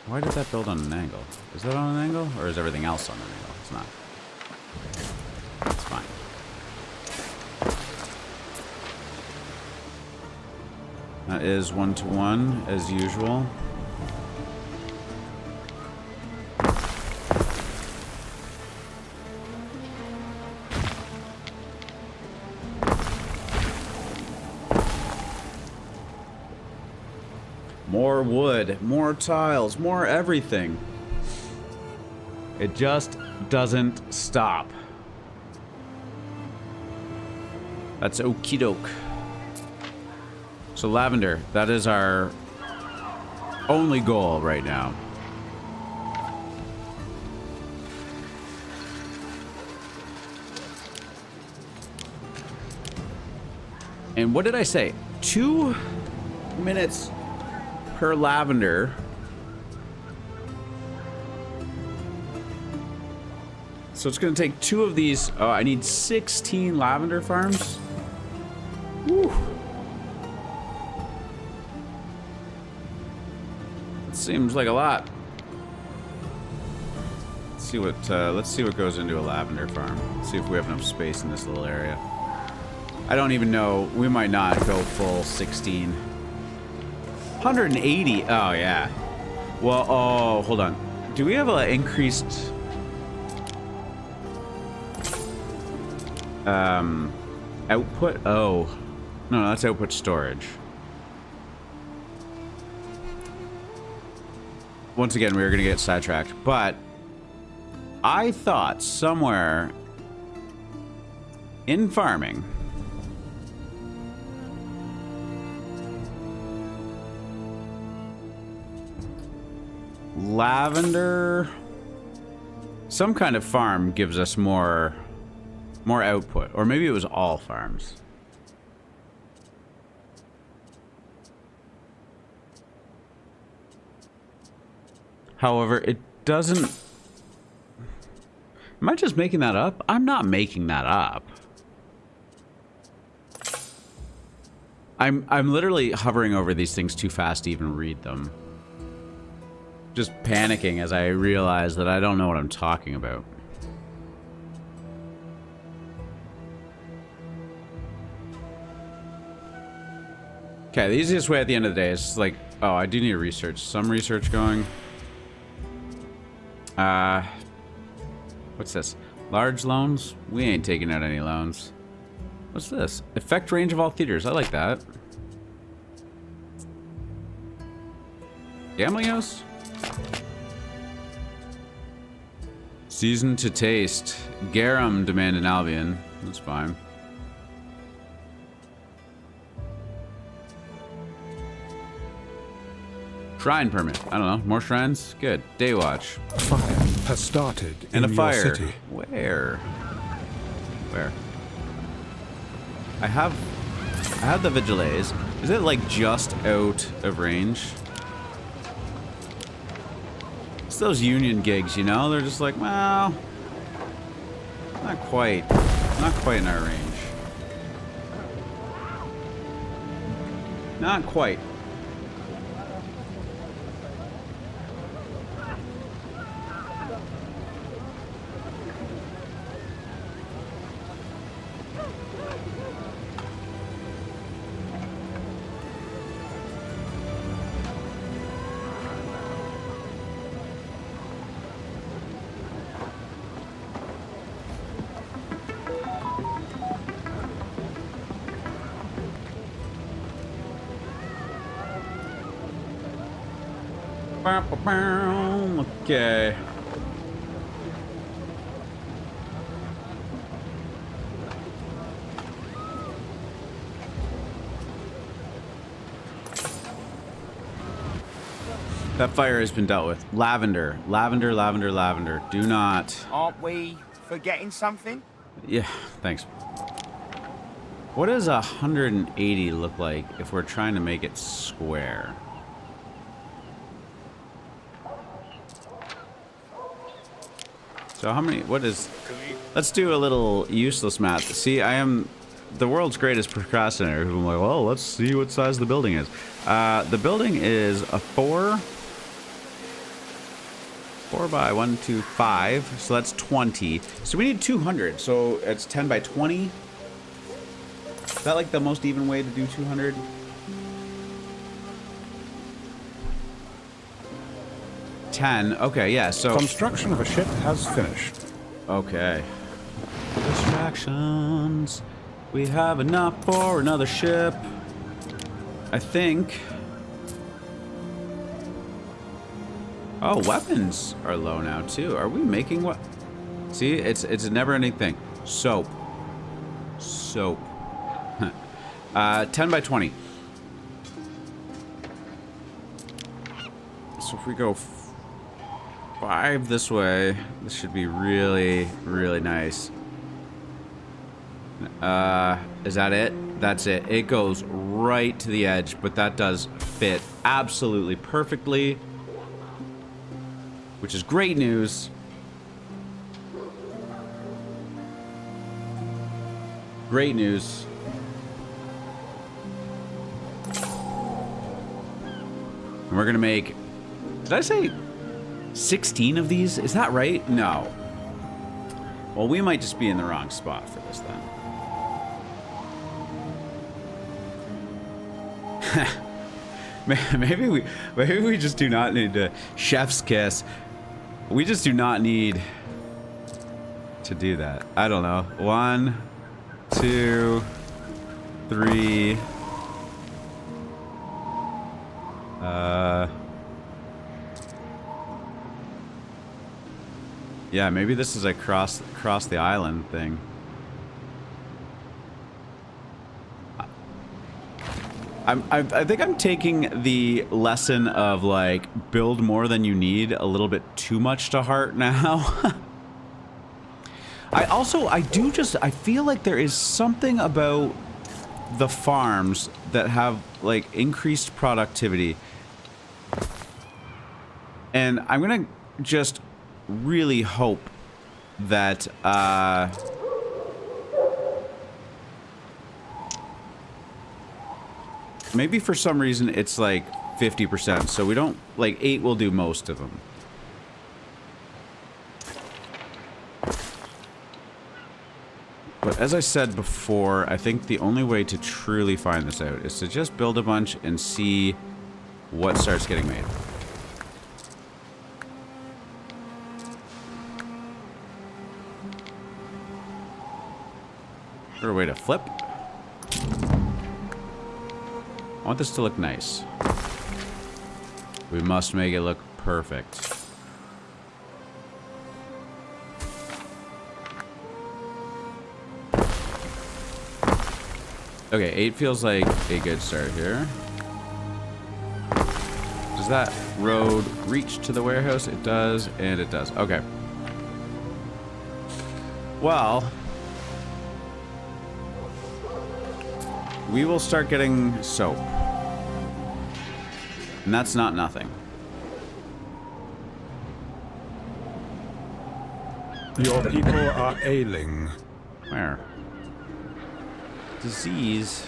Why did that build on an angle? Is that on an angle? Or is everything else on an angle? It's not. It's fine. That is 1-to-1 as usual. More wood, more tiles, more everything. It just doesn't stop. That's okie doke. So lavender, that is our only goal right now. And what did I say? 2 minutes per lavender. So it's going to take 2 of these. Oh, I need 16 lavender farms. Woo. It seems like a lot. Let's see what goes into a lavender farm. Let's see if we have enough space in this little area. I don't even know. We might not go full 16. 180. Oh, yeah. Well, oh, hold on. Do we have an increased... output? Oh. No, that's output storage. Once again, we were going to get sidetracked. But I thought somewhere in farming... lavender, some kind of farm gives us more output, or maybe it was all farms. However, it doesn't. Am I just making that up? I'm not making that up. I'm literally hovering over these things too fast to even read them. Just panicking as I realize that I don't know what I'm talking about. Okay, the easiest way at the end of the day is like, oh, I do need to research. Some research going. What's this? Large loans? We ain't taking out any loans. What's this? Effect range of all theaters. I like that. Gambling house? Season to taste. Garum demand in Albion. That's fine. Shrine permit. I don't know. More shrines? Good. Day watch. Fire has started And in a your fire. city. Where? Where? I have the Vigilés. Is it like just out of range? It's those union gigs, you know? They're just like, well, not quite. Not quite in our range. Not quite. Okay. That fire has been dealt with. Lavender. Lavender, lavender, lavender. Do not... Aren't we forgetting something? Yeah, thanks. What does 180 look like if we're trying to make it square? So how many, what is, let's do a little useless math. See, I am the world's greatest procrastinator. I'm like, well, let's see what size the building is. The building is a 4 by 1, 2, 5. So that's 20. So we need 200. So it's 10 by 20. Is that like the most even way to do 200? Okay, yeah, so... Construction of a ship has finished. Okay. Distractions. We have enough for another ship. I think... Oh, weapons are low now too. Are we making what? See, it's a never-ending thing. Soap. 10 by 20. So if we go 5 this way, this should be really, really nice. Is that it? That's it. It goes right to the edge, but that does fit absolutely perfectly, which is great news. Great news. And we're gonna make, did I say 16 of these? Is that right? No. Well, we might just be in the wrong spot for this then. maybe we just do not need to chef's kiss. We just do not need to do that. I don't know. 1, 2, 3. Yeah, maybe this is a cross the island thing. I think I'm taking the lesson of like build more than you need a little bit too much to heart now. I feel like there is something about the farms that have like increased productivity, and I'm gonna just really hope that maybe for some reason it's like 50%, so we don't, like 8 will do most of them. But as I said before, I think the only way to truly find this out is to just build a bunch and see what starts getting made. Is there a way to flip? I want this to look nice. We must make it look perfect. Okay, 8 feels like a good start here. Does that road reach to the warehouse? It does, and it does. Okay. Well, we will start getting soap. And that's not nothing. Your people are ailing. Where? Disease.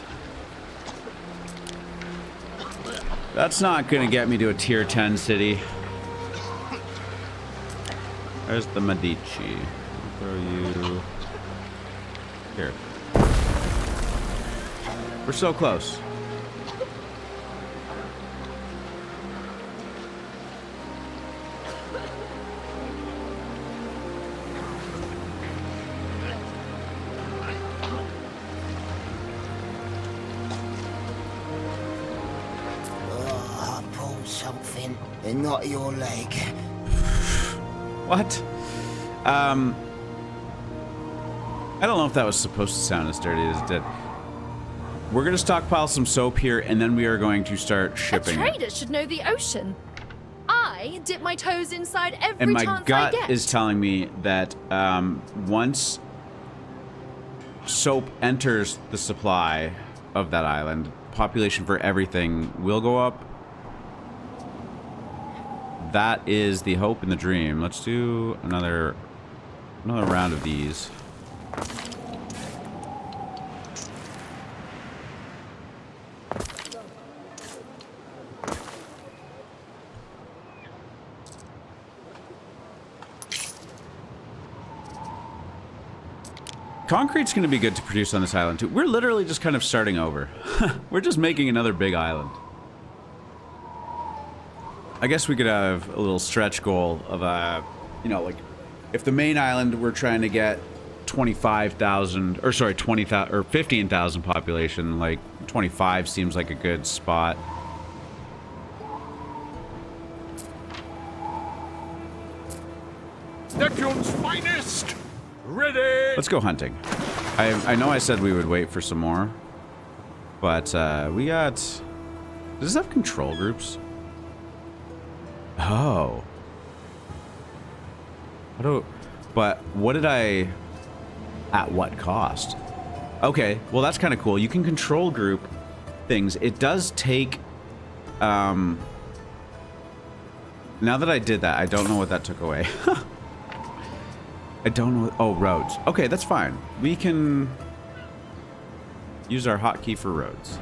That's not gonna get me to a tier 10 city. There's the Medici. I'll throw you here. We're so close. Something and not your leg. What? I don't know if that was supposed to sound as dirty as it did. We're gonna stockpile some soap here, and then we are going to start shipping A trader it. should know the ocean. I dip my toes inside every And my chance gut I get. is telling me that once soap enters the supply of that island, population for everything will go up. That is the hope and the dream. Let's do another round of these. Concrete's going to be good to produce on this island too. We're literally just kind of starting over. We're just making another big island. I guess we could have a little stretch goal of you know, like if the main island we're trying to get 25,000 or sorry 20,000 or 15,000 population, like 25 seems like a good spot. Ready! Let's go hunting. I know I said we would wait for some more, but we got... Does this have control groups? Oh. But what did I... At what cost? Okay, well that's kind of cool. You can control group things. It does take... Now that I did that, I don't know what that took away. I don't know. Oh, roads. Okay, that's fine. We can use our hotkey for roads.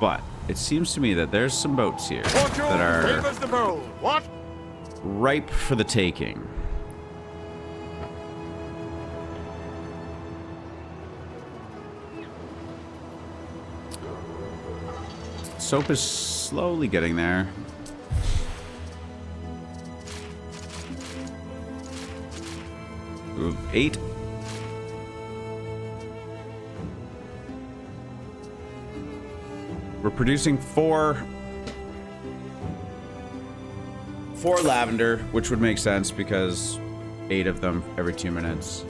But it seems to me that there's some boats here that are Favors the bold. What? ripe for the taking. Soap is slowly getting there. Ooh, 8. We're producing 4 lavender, which would make sense because 8 of them every 2 minutes.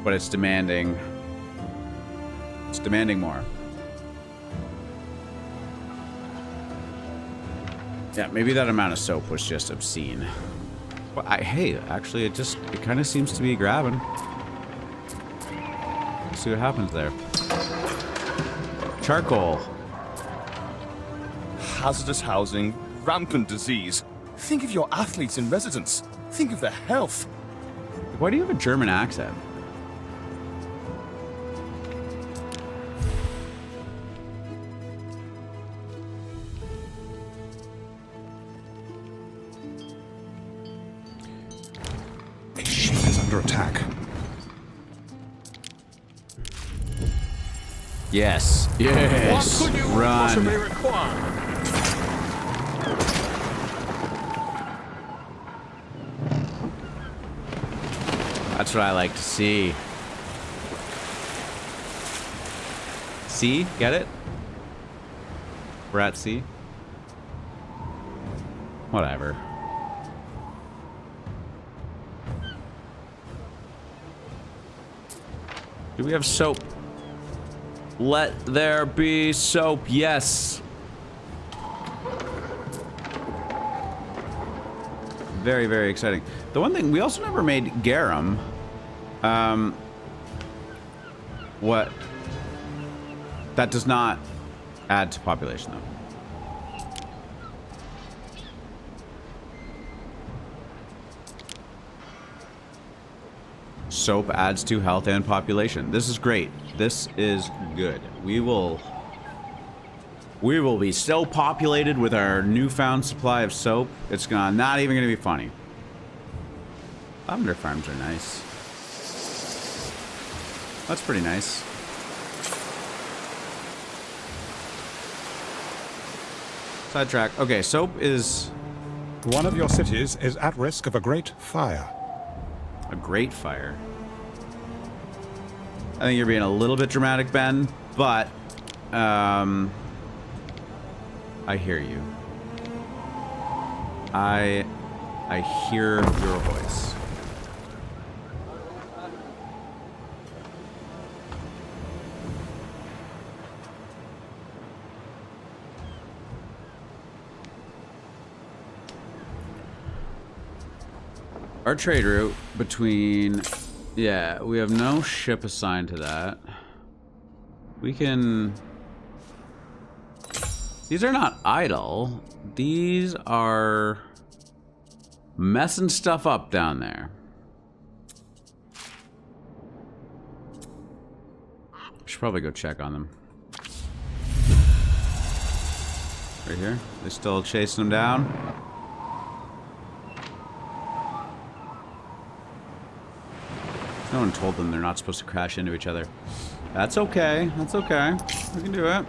But it's demanding. It's demanding more. Yeah, maybe that amount of soap was just obscene. But hey, actually, it kind of seems to be grabbing. Let's see what happens there. Charcoal. Hazardous housing, rampant disease. Think of your athletes in residence. Think of their health. Why do you have a German accent? A ship is under attack. Yes. Yes. What could you Run. possibly require? That's what I like to see. See? Get it? We're at sea. Whatever. Do we have soap? Let there be soap. Yes. Very, very exciting. The one thing, we also never made garum. What? That does not add to population, though. Soap adds to health and population. This is great. This is good. We will be so populated with our newfound supply of soap. It's not even gonna be funny. Lavender farms are nice. That's pretty nice. Sidetrack. Okay, soap is One of your cities is at risk of a great fire. a great fire. I think you're being a little bit dramatic, Ben, but I hear you. I hear your voice. Our trade route between... Yeah, we have no ship assigned to that. We can... These are not idle. These are messing stuff up down there. Should probably go check on them. Right here. They still chasing them down. No one told them they're not supposed to crash into each other. That's okay. That's okay. We can do it.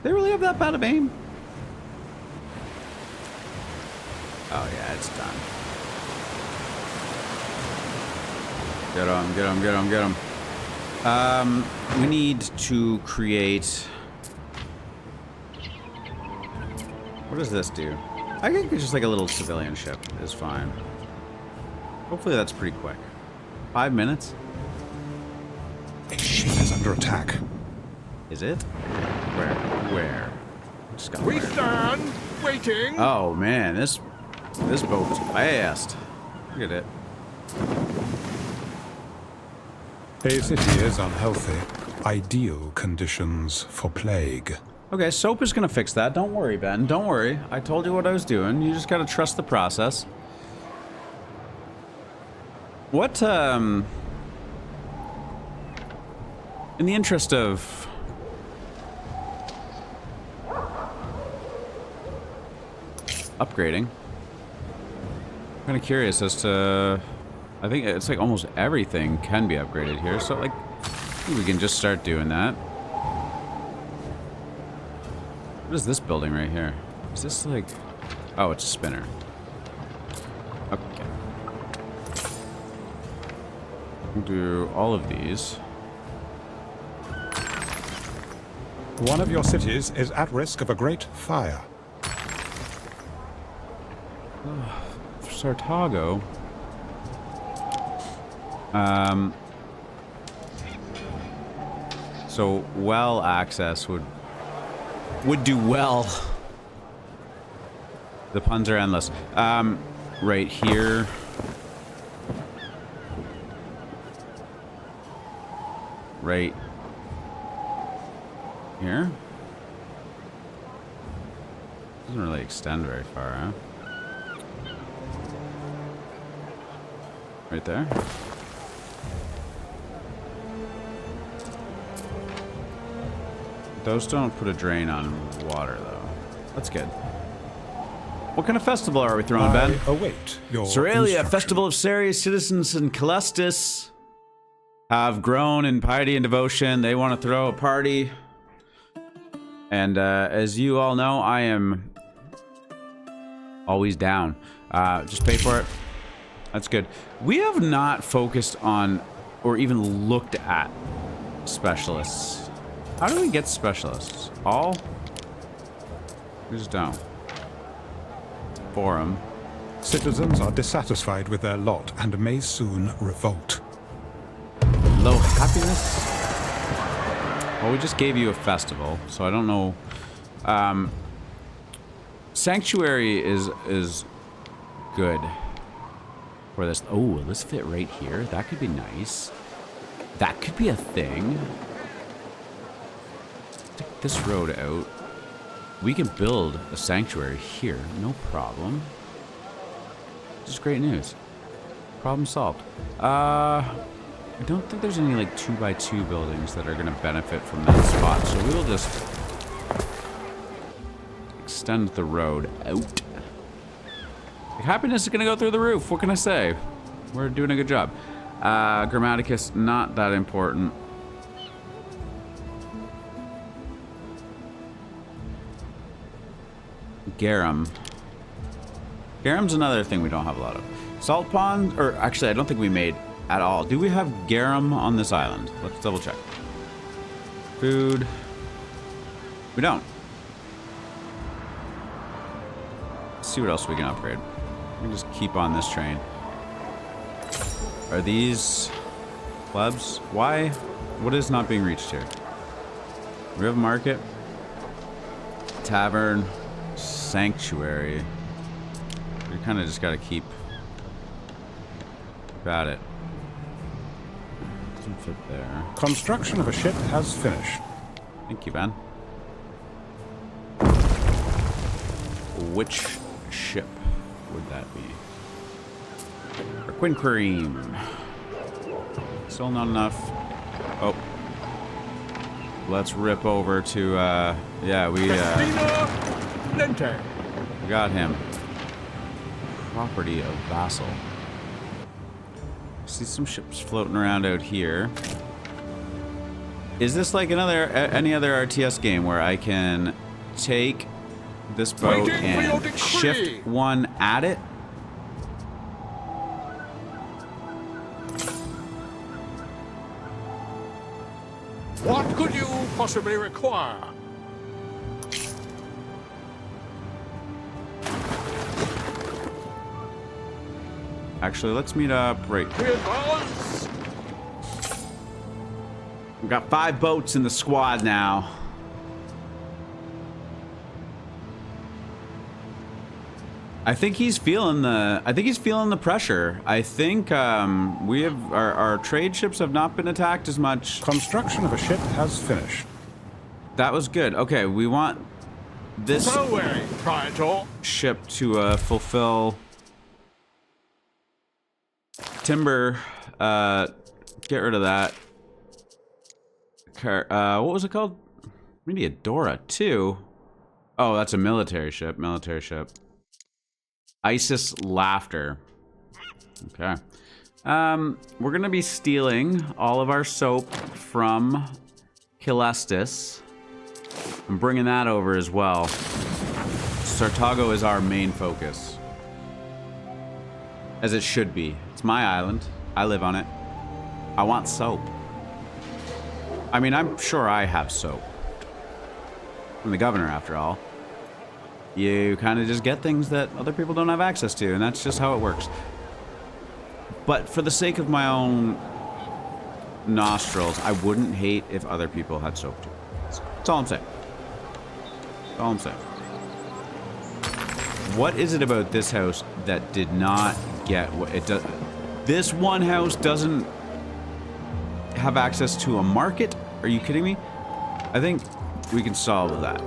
They really have that bad of aim? Oh yeah, it's done. Get him, get him, get him, get him. We need to create What does this do? I think it's just like a little civilian ship is fine. Hopefully that's pretty quick. 5 minutes? A ship is under attack. Is it? Where? Just got We where. stand waiting. Oh man, this boat is fast. Look at it. A city is unhealthy. Ideal conditions for plague. Okay, soap is gonna fix that. Don't worry, Ben. Don't worry. I told you what I was doing. You just gotta trust the process. What, in the interest of upgrading, I'm kind of curious as to, I think it's like almost everything can be upgraded here, so like, I think we can just start doing that. What is this building right here? Is this like, oh, it's a spinner. Okay. We'll do all of these. One of your cities is at risk of a great fire. Sartago. So well access would do well. The puns are endless. Right here. Right here. Doesn't really extend very far, huh? Right there. Those don't put a drain on water, though. That's good. What kind of festival are we throwing, Ben? I await your Soralia, instructions. festival of Ceres, citizens in Calestis have grown in piety and devotion. They want to throw a party. And as you all know, I am always down. Just pay for it. That's good. We have not focused on or even looked at specialists. How do we get specialists? All? We just don't. Forum. Citizens are dissatisfied with their lot and may soon revolt. Low happiness? Well, we just gave you a festival, so I don't know. Sanctuary is good for this. Oh, will this fit right here? That could be nice. That could be a thing. Take this road out. We can build a sanctuary here, no problem. This is great news. Problem solved. I don't think there's any like 2x2 buildings that are going to benefit from that spot, so we will just extend the road out. Like, happiness is going to go through the roof. What can I say? We're doing a good job. Grammaticus, not that important. Garum. Garum's another thing we don't have a lot of. Salt pond, or actually I don't think we made at all. Do we have garum on this island? Let's double check. Food. We don't. Let's see what else we can upgrade. We can just keep on this train. Are these plebs? Why? What is not being reached here? We have a market. Tavern. Sanctuary. We kind of just got to keep at it. Doesn't fit there. Construction of a ship has finished. Thank you, Ben. Which ship would that be? Quinquereme. Still not enough. Oh. Let's rip over to, yeah, we got him. Property of vassal. See some ships floating around out here. Is this like any other RTS game where I can take this boat and shift one at it? What could you possibly require? Actually, let's meet up right. We advance! We've got 5 boats in the squad now. I think he's feeling the pressure. I think we have our trade ships have not been attacked as much. Construction of a ship has finished. That was good. Okay, we want this Away, Praetor. ship to fulfill timber. Get rid of that. What was it called? Mediadora 2. Oh, that's a military ship. Military ship. Isis Laughter. Okay. We're gonna be stealing all of our soap from Kilestis. I'm bringing that over as well. Sartago is our main focus. As it should be. It's my island. I live on it. I want soap. I mean, I'm sure I have soap. I'm the governor, after all. You kind of just get things that other people don't have access to, and that's just how it works. But for the sake of my own nostrils, I wouldn't hate if other people had soap too. That's all I'm saying. That's all I'm saying. What is it about this house that did not get what it does? This one house doesn't have access to a market? Are you kidding me? I think we can solve that.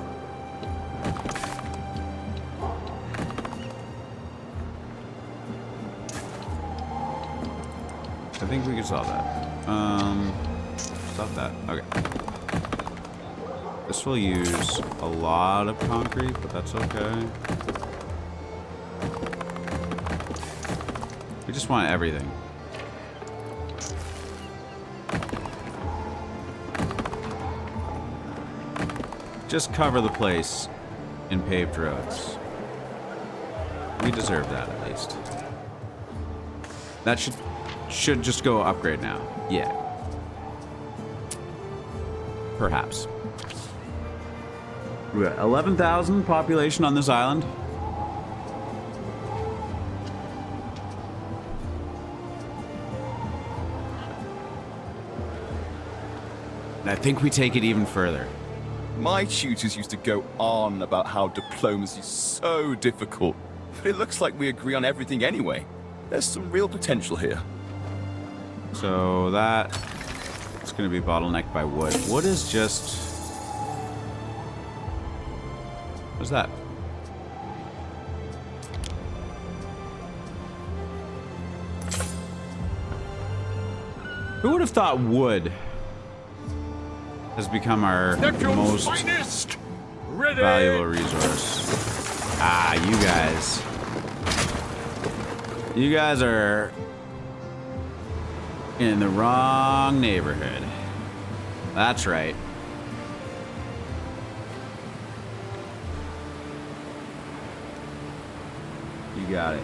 I think we can solve that. Stop that. Okay. This will use a lot of concrete, but that's okay. We just want everything. Just cover the place in paved roads. We deserve that, at least. That should just go upgrade now. Yeah. Perhaps. We got 11,000 population on this island. And I think we take it even further. My tutors used to go on about how diplomacy is so difficult, but it looks like we agree on everything anyway. There's some real potential here. So that it's going to be bottlenecked by wood. Wood is just... What's that? Who would have thought wood has become our most finest. Ready. valuable resource? Ah, you guys. You guys are in the wrong neighborhood. That's right. You got it.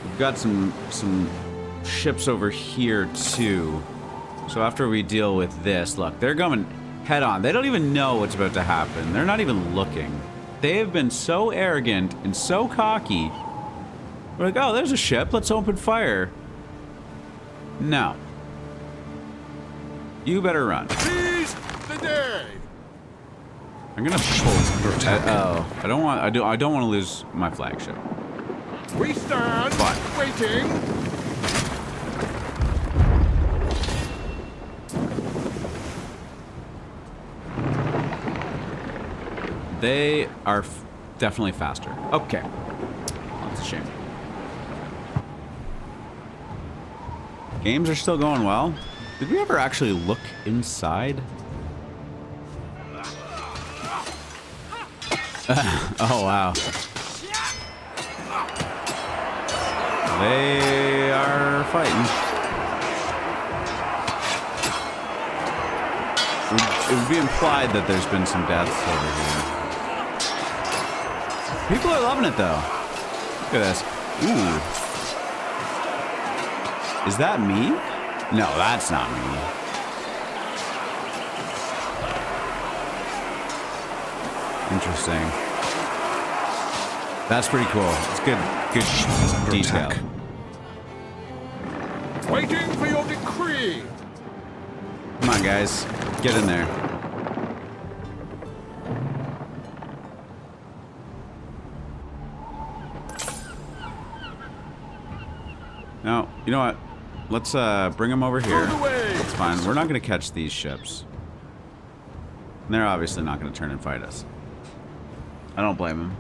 We've got some ships over here too. So after we deal with this, look, they're going head on. They don't even know what's about to happen. They're not even looking. They have been so arrogant and so cocky. We're like, oh, there's a ship. Let's open fire. No. You better run. Seize the day. I'm gonna pull. I don't want to lose my flagship. We stand Fine. waiting. They are definitely faster. Okay. That's a shame. Games are still going well. Did we ever actually look inside? Oh, wow. They are fighting. It would be implied that there's been some deaths over here. People are loving it, though. Look at this. Ooh. Is that me? No, that's not me. Interesting. That's pretty cool. It's good detail. Attack. Waiting for your decree. Come on, guys. Get in there. No, you know what? Let's bring them over here. It's fine. We're not going to catch these ships. And they're obviously not going to turn and fight us. I don't blame them.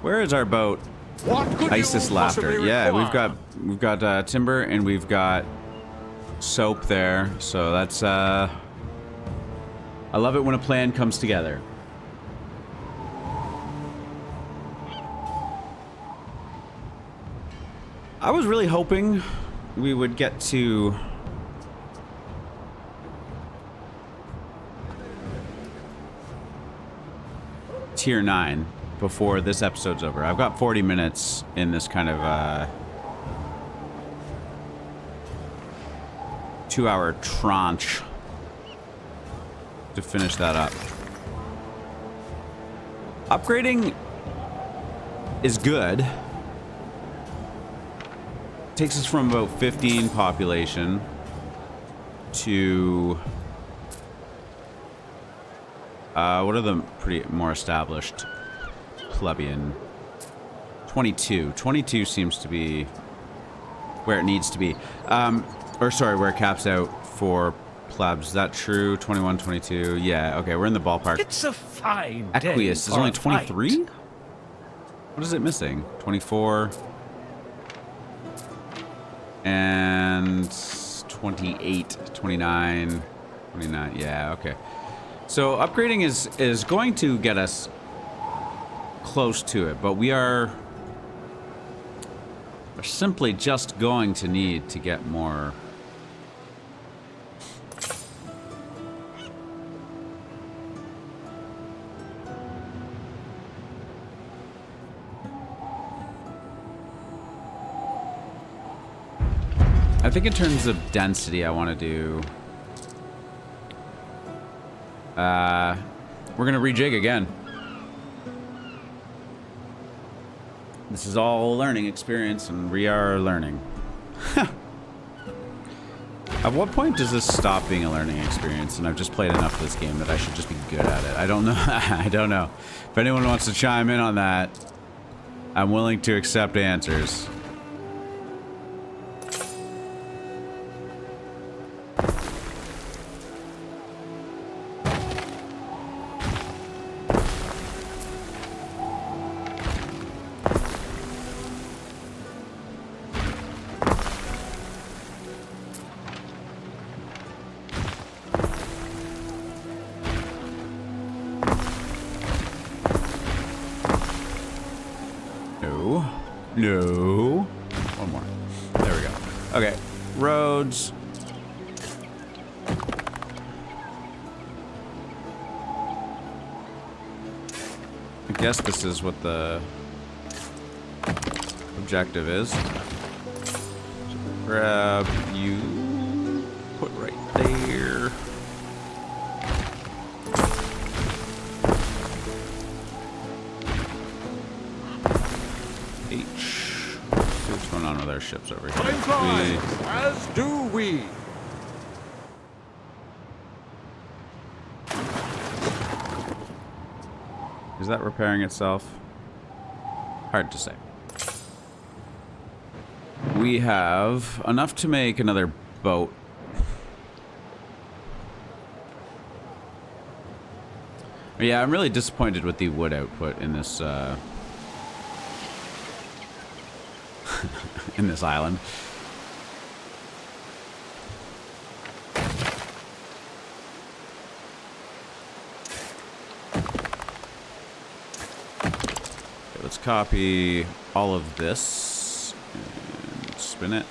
Where is our boat? What could Isis you laughter. possibly Yeah, require? we've got timber and we've got soap there. So that's I love it when a plan comes together. I was really hoping we would get to tier 9 before this episode's over. I've got 40 minutes in this kind of 2-hour tranche to finish that up. Upgrading is good. Takes us from about 15 population to what are the pretty more established? Plebeian. 22. 22 seems to be where it needs to be. Or sorry, where it caps out for plebs. Is that true? 21, 22. Yeah, okay, we're in the ballpark. It's a fine Equius is only for a fight. 23? What is it missing? 24. And 28, 29, 29. Yeah, okay. So upgrading is going to get us close to it, but we're simply just going to need to get more. I think in terms of density, I want to do. We're gonna rejig again. This is all a learning experience, and we are learning. At what point does this stop being a learning experience? And I've just played enough of this game that I should just be good at it. I don't know. I don't know. If anyone wants to chime in on that, I'm willing to accept answers. No. One more. There we go. Okay. Roads. I guess this is what the objective is. So grab you. Put right there. What's going on with our ships over here? As do we. Is that repairing itself? Hard to say. We have enough to make another boat. Yeah, I'm really disappointed with the wood output in this in this island. Okay, let's copy all of this and spin it.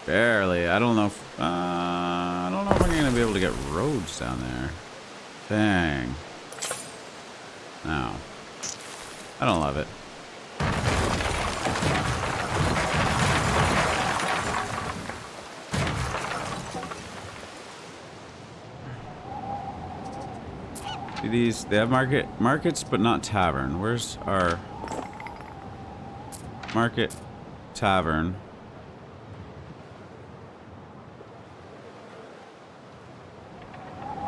Barely. I don't know if I'm gonna be able to get roads down there. Dang. No. I don't love it. See these? They have markets, but not tavern. Where's our market tavern?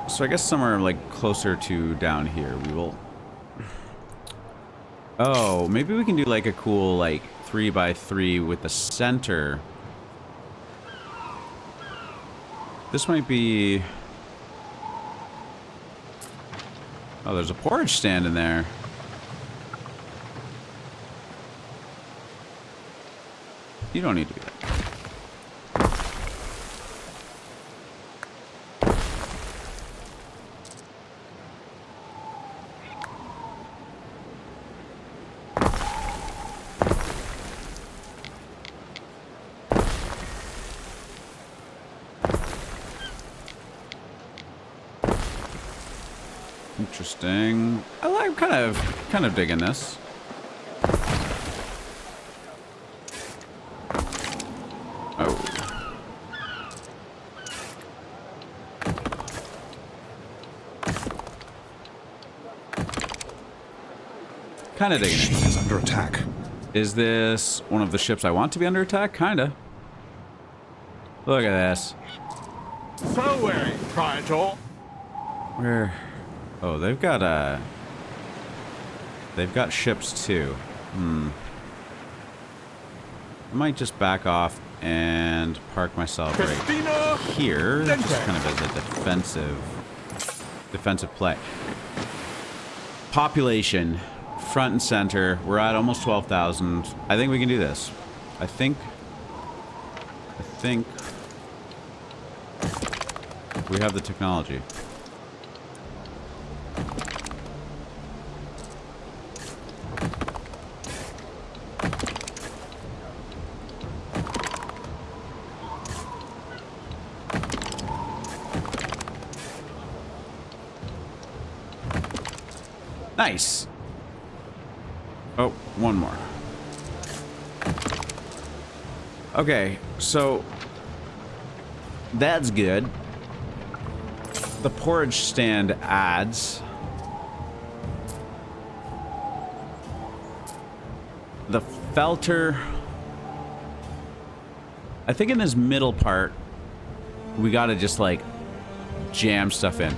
So I guess somewhere like closer to down here we will. Oh, maybe we can do like a cool like 3x3 with the center. This might be. Oh, there's a porridge stand in there. You don't need to be there. Interesting. I'm kind of digging this. Oh. Kind of digging it. Is under attack. Is this one of the ships I want to be under attack? Kinda. Look at this. Fareway, Praetor. Where? Oh, they've got ships too. I might just back off and park myself right here, just kind of as a defensive play. Population, front and center. We're at almost 12,000. I think we can do this. I think we have the technology. Nice. Oh, one more. Okay, so that's good. The porridge stand adds. The felter. I think in this middle part, we gotta just like jam stuff in.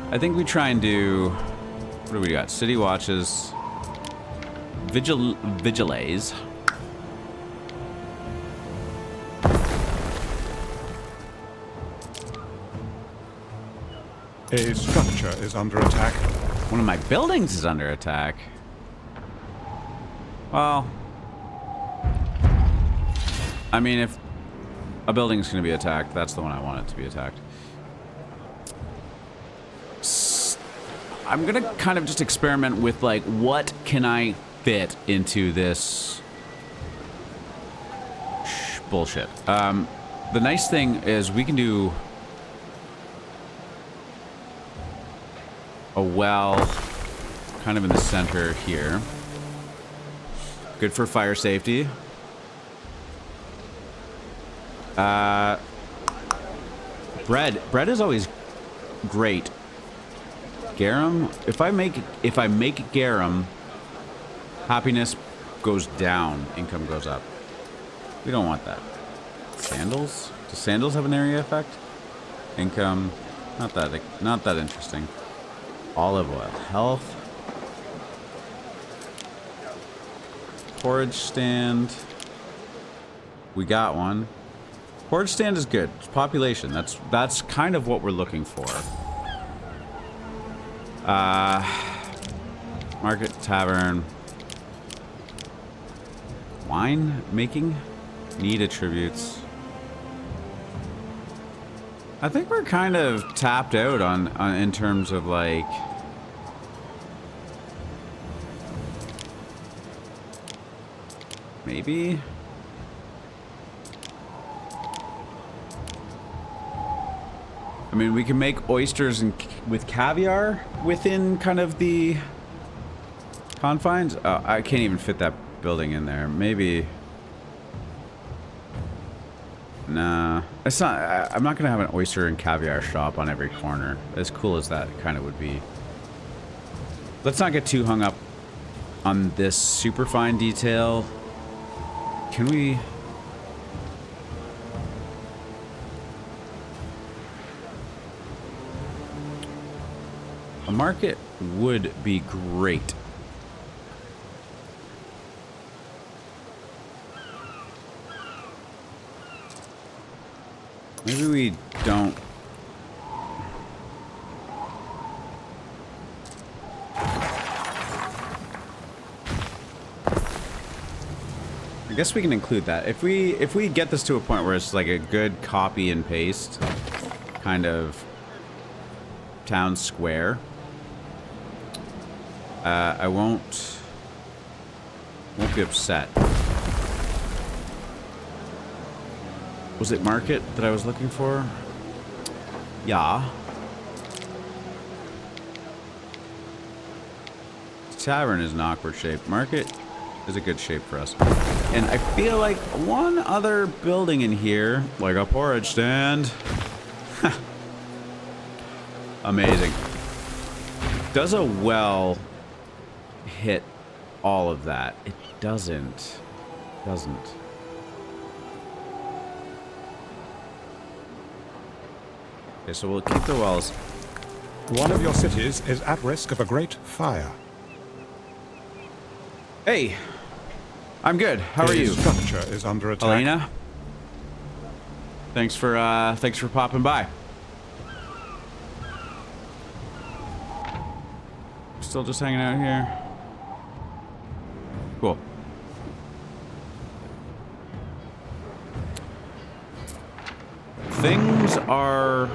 I think we try and do. What do we got? City watches. Vigiles. A structure is under attack. One of my buildings is under attack. Well, I mean, if a building's going to be attacked, that's the one I want it to be attacked. I'm going to kind of just experiment with, like, what can I fit into this bullshit. The nice thing is we can do a well kind of in the center here. Good for fire safety. Bread is always great. Garum, if I make garum, happiness goes down, income goes up. We don't want that. Sandals? Do sandals have an area effect? Income, not that interesting. Olive oil, health. Porridge stand. We got one. Porridge stand is good. It's population. That's kind of what we're looking for. Market, tavern. Wine making? Need attributes. I think we're kind of tapped out on in terms of like maybe. I mean, we can make oysters and with caviar within kind of the confines. Oh, I can't even fit that building in there. Maybe. Nah, it's not. I'm not gonna have an oyster and caviar shop on every corner. As cool as that kind of would be. Let's not get too hung up on this super fine detail. Can we? A market would be great. Maybe we don't. I guess we can include that. If we get this to a point where it's like a good copy and paste kind of town square, I won't be upset. Was it market that I was looking for? Yeah. Tavern is an awkward shape. Market is a good shape for us. And I feel like one other building in here, like a porridge stand. Amazing. Does a well hit all of that? It doesn't. Doesn't. Okay, so we'll keep the wells. One of your cities is at risk of a great fire. Hey, I'm good. How are The you? structure is under attack. Elena? Thanks for popping by. Still just hanging out here. Cool. Things are...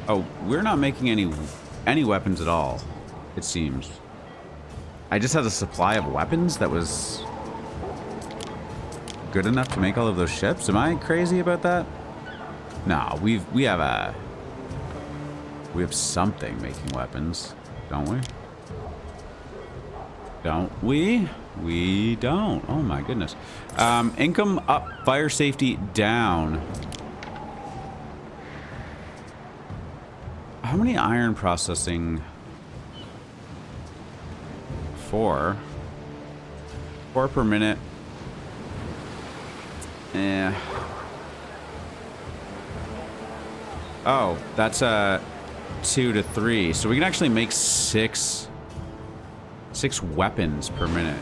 Oh, we're not making any weapons at all, it seems. I just had a supply of weapons that was good enough to make all of those ships. Am I crazy about that? No, we have something making weapons, don't we? Don't we? We don't. Oh my goodness. Income up, fire safety down. How many iron processing? 4 per minute. Yeah. Oh, that's 2 to 3. So we can actually make 6 weapons per minute.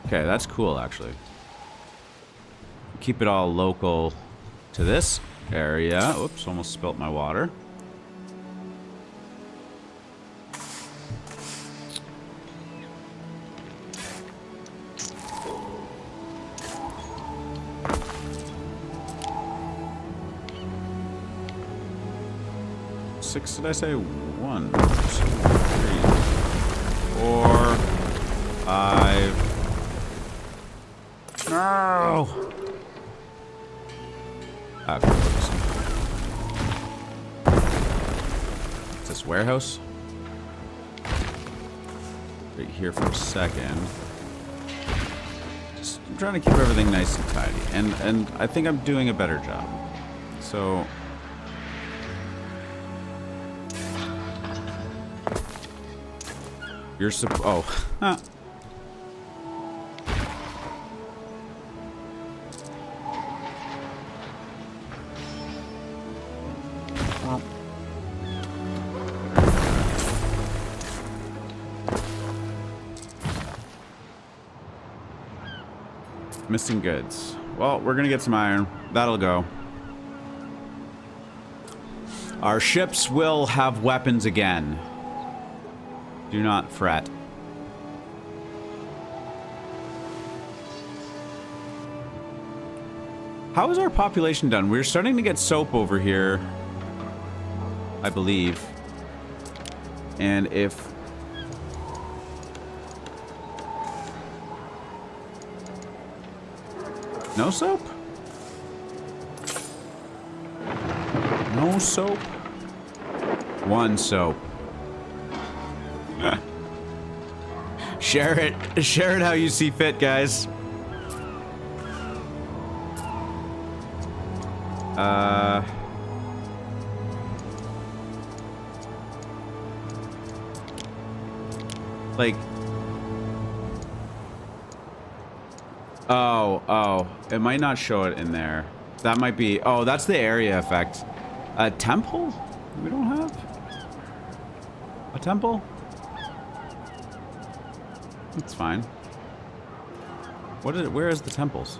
Okay, that's cool actually. Keep it all local to this area. Oops, almost spilt my water. Did I say 1, 2, 3, 4, 5? No. Okay. Is this warehouse? Right here for a second. Just I'm trying to keep everything nice and tidy, and I think I'm doing a better job. So. You're oh. Huh. Well. Missing goods. Well, we're gonna get some iron. That'll go. Our ships will have weapons again. Do not fret. How is our population done? We're starting to get soap over here, I believe. And if... No soap? No soap? 1 soap. Share it how you see fit, guys. Like... Oh. It might not show it in there. That might be... Oh, that's the area effect. A temple? We don't have... A temple? It's fine. Where is the temples?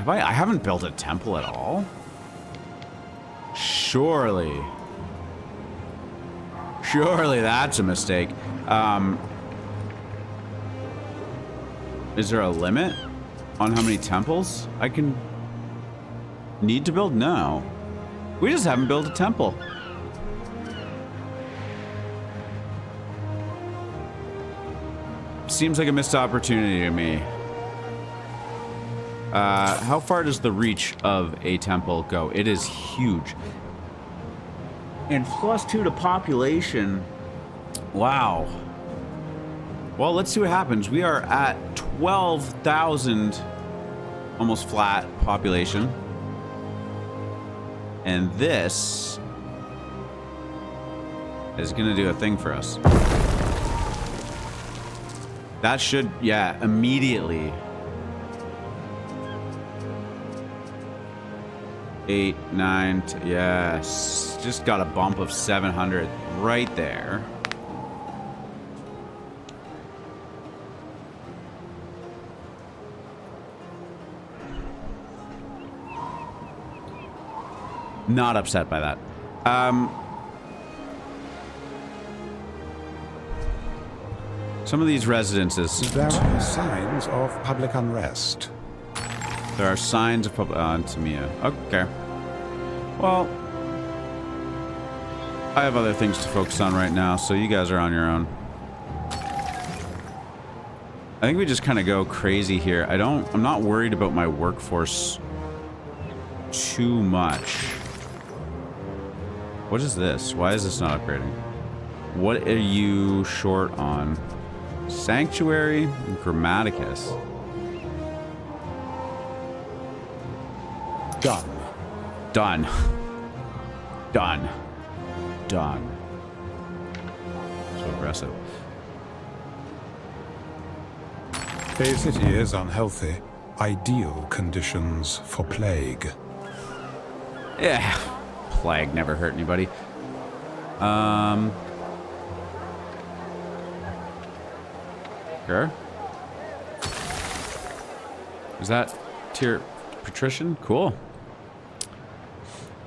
I haven't built a temple at all? Surely that's a mistake. Is there a limit on how many temples I can need to build? No. We just haven't built a temple. Seems like a missed opportunity to me. How far does the reach of a temple go? It is huge. And +2 to population. Wow. Well, let's see what happens. We are at 12,000 almost flat population. And this is gonna do a thing for us. That should, yeah, immediately. 8, 9, yes. Just got a bump of 700 right there. Not upset by that. Some of these residences. There are signs of public unrest. There are signs of public... Tamia. Okay. Well, I have other things to focus on right now, so you guys are on your own. I think we just kind of go crazy here. I'm not worried about my workforce too much. What is this? Why is this not upgrading? What are you short on? Sanctuary and Grammaticus. Done. Done. Done. Done. So aggressive. The city is unhealthy. Ideal conditions for plague. Yeah. Plague never hurt anybody. Sure. Is that tier patrician? Cool.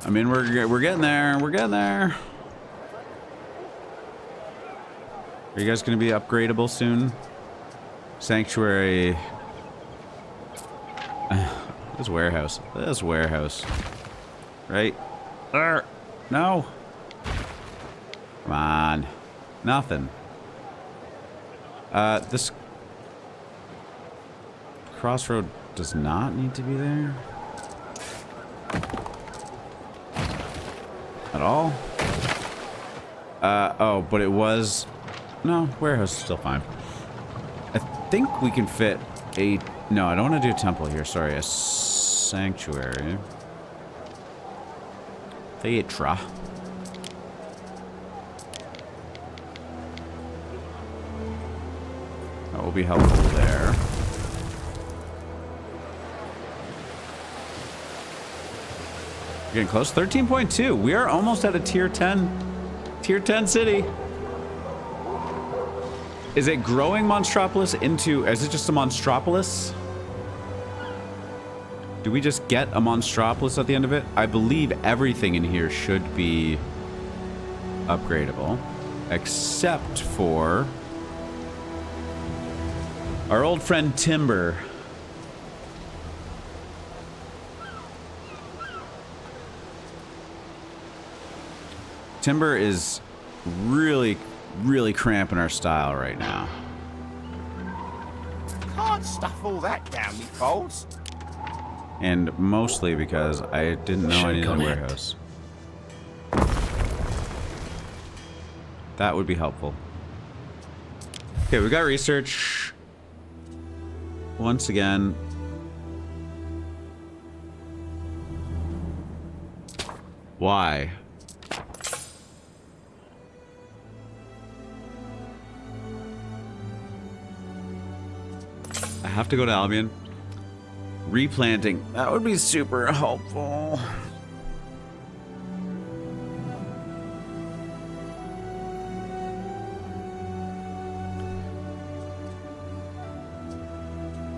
I mean, we're getting there. We're getting there. Are you guys going to be upgradable soon? Sanctuary. This warehouse. This warehouse. Right? No. Come on. Nothing. This crossroad does not need to be there. At all. Oh, but it was... No, warehouse is still fine. I think we can fit a... No, I don't want to do a temple here. Sorry, a sanctuary. Theatra. That will be helpful there. Getting close. 13.2. We are almost at a tier 10. Tier 10 city. Is it growing Monstropolis into... Is it just a Monstropolis? Do we just get a Monstropolis at the end of it? I believe everything in here should be upgradable. Except for... our old friend Timber. Timber is really, really cramping our style right now. Can't stuff all that down me folds. And mostly because I didn't know I needed a warehouse. That would be helpful. Okay, we got research. Once again. Why? I have to go to Albion. Replanting. That would be super helpful.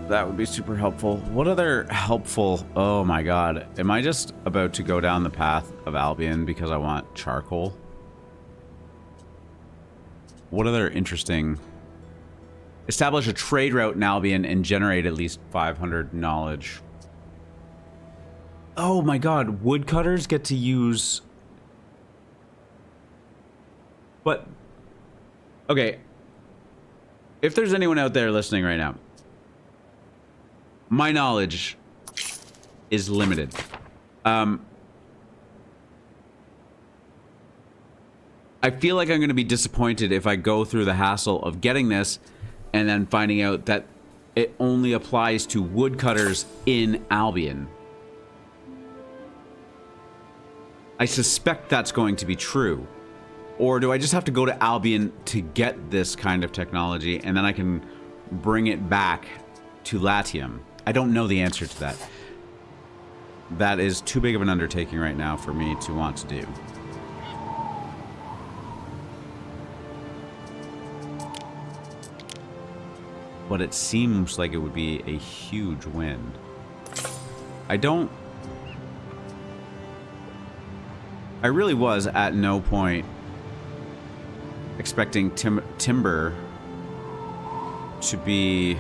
That would be super helpful. What other helpful... Oh my god. Am I just about to go down the path of Albion because I want charcoal? What other interesting... Establish a trade route in Albion and generate at least 500 knowledge. Oh my god. Woodcutters get to use... But... Okay. If there's anyone out there listening right now, my knowledge is limited. I feel like I'm going to be disappointed if I go through the hassle of getting this and then finding out that it only applies to woodcutters in Albion. I suspect that's going to be true. Or do I just have to go to Albion to get this kind of technology and then I can bring it back to Latium? I don't know the answer to that. That is too big of an undertaking right now for me to want to do. But it seems like it would be a huge win. I really was at no point expecting timber to be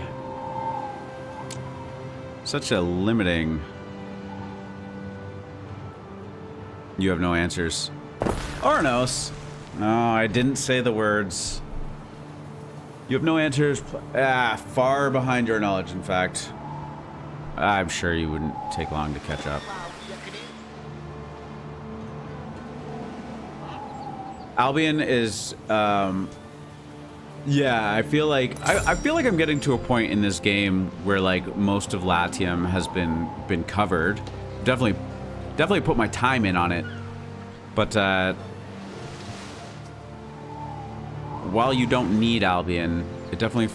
such a limiting... You have no answers. Arnos! No, I didn't say the words. You have no answers. Far behind your knowledge, in fact. I'm sure you wouldn't take long to catch up. Albion is, yeah, I feel like I'm getting to a point in this game where like most of Latium has been covered. Definitely put my time in on it. But while you don't need Albion, it definitely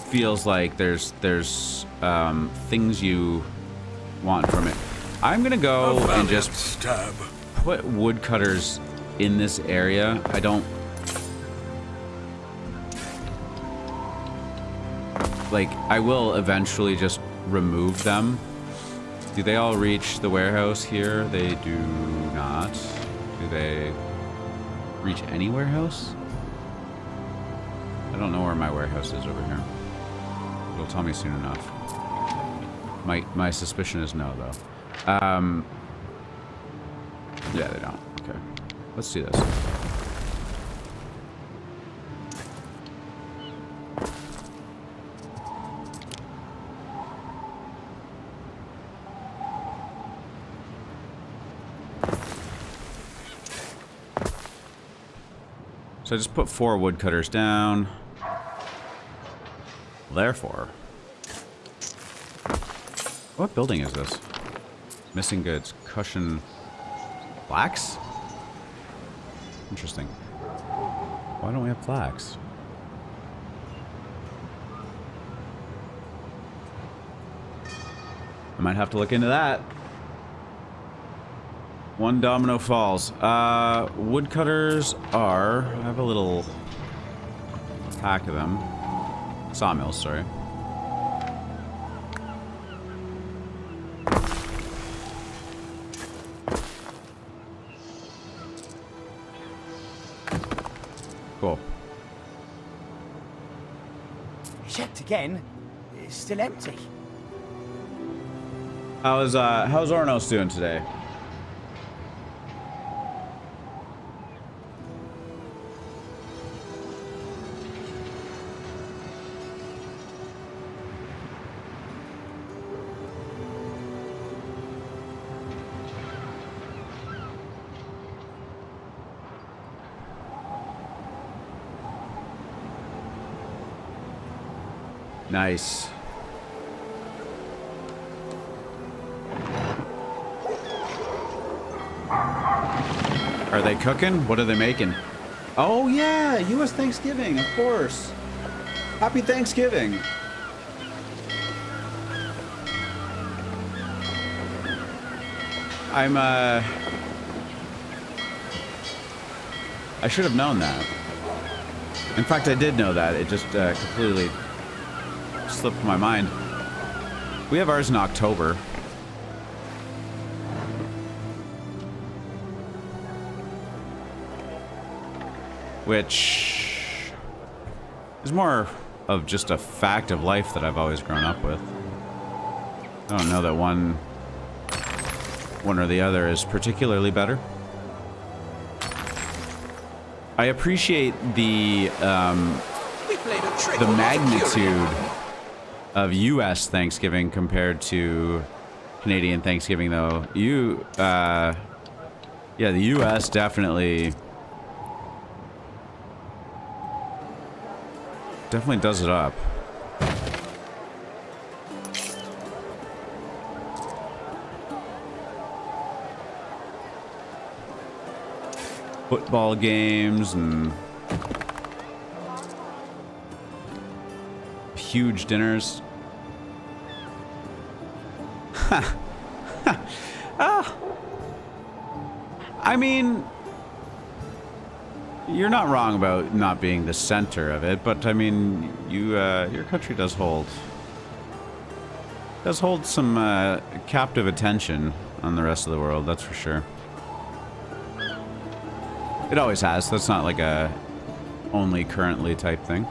feels like there's things you want from it. I'm gonna go and just put woodcutters in this area. I don't like, I will eventually just remove them. Do they all reach the warehouse here? They do not. Do they reach any warehouse? I don't know where my warehouse is over here. It'll tell me soon enough. My suspicion is no, though. Yeah, they don't. Okay. Let's do this. So I just put 4 woodcutters down. Therefore, what building is this? Missing goods. Cushion. Plaques? Interesting. Why don't we have plaques? I might have to look into that. One domino falls. Woodcutters are... I have a little pack of them. Sawmills, sorry. Cool. Checked again. It's still empty. How's Ornos doing today? Nice. Are they cooking? What are they making? Oh yeah, U.S. Thanksgiving, of course. Happy Thanksgiving. I should have known that. In fact, I did know that. It just completely slipped my mind. We have ours in October. Which is more of just a fact of life that I've always grown up with. I don't know that one or the other is particularly better. I appreciate the magnitude of U.S. Thanksgiving compared to Canadian Thanksgiving, though. Yeah, the U.S. definitely does it up. Football games and huge dinners. I mean, you're not wrong about not being the center of it, but I mean, your country does hold some captive attention on the rest of the world. That's for sure. It always has. That's not like a only currently type thing.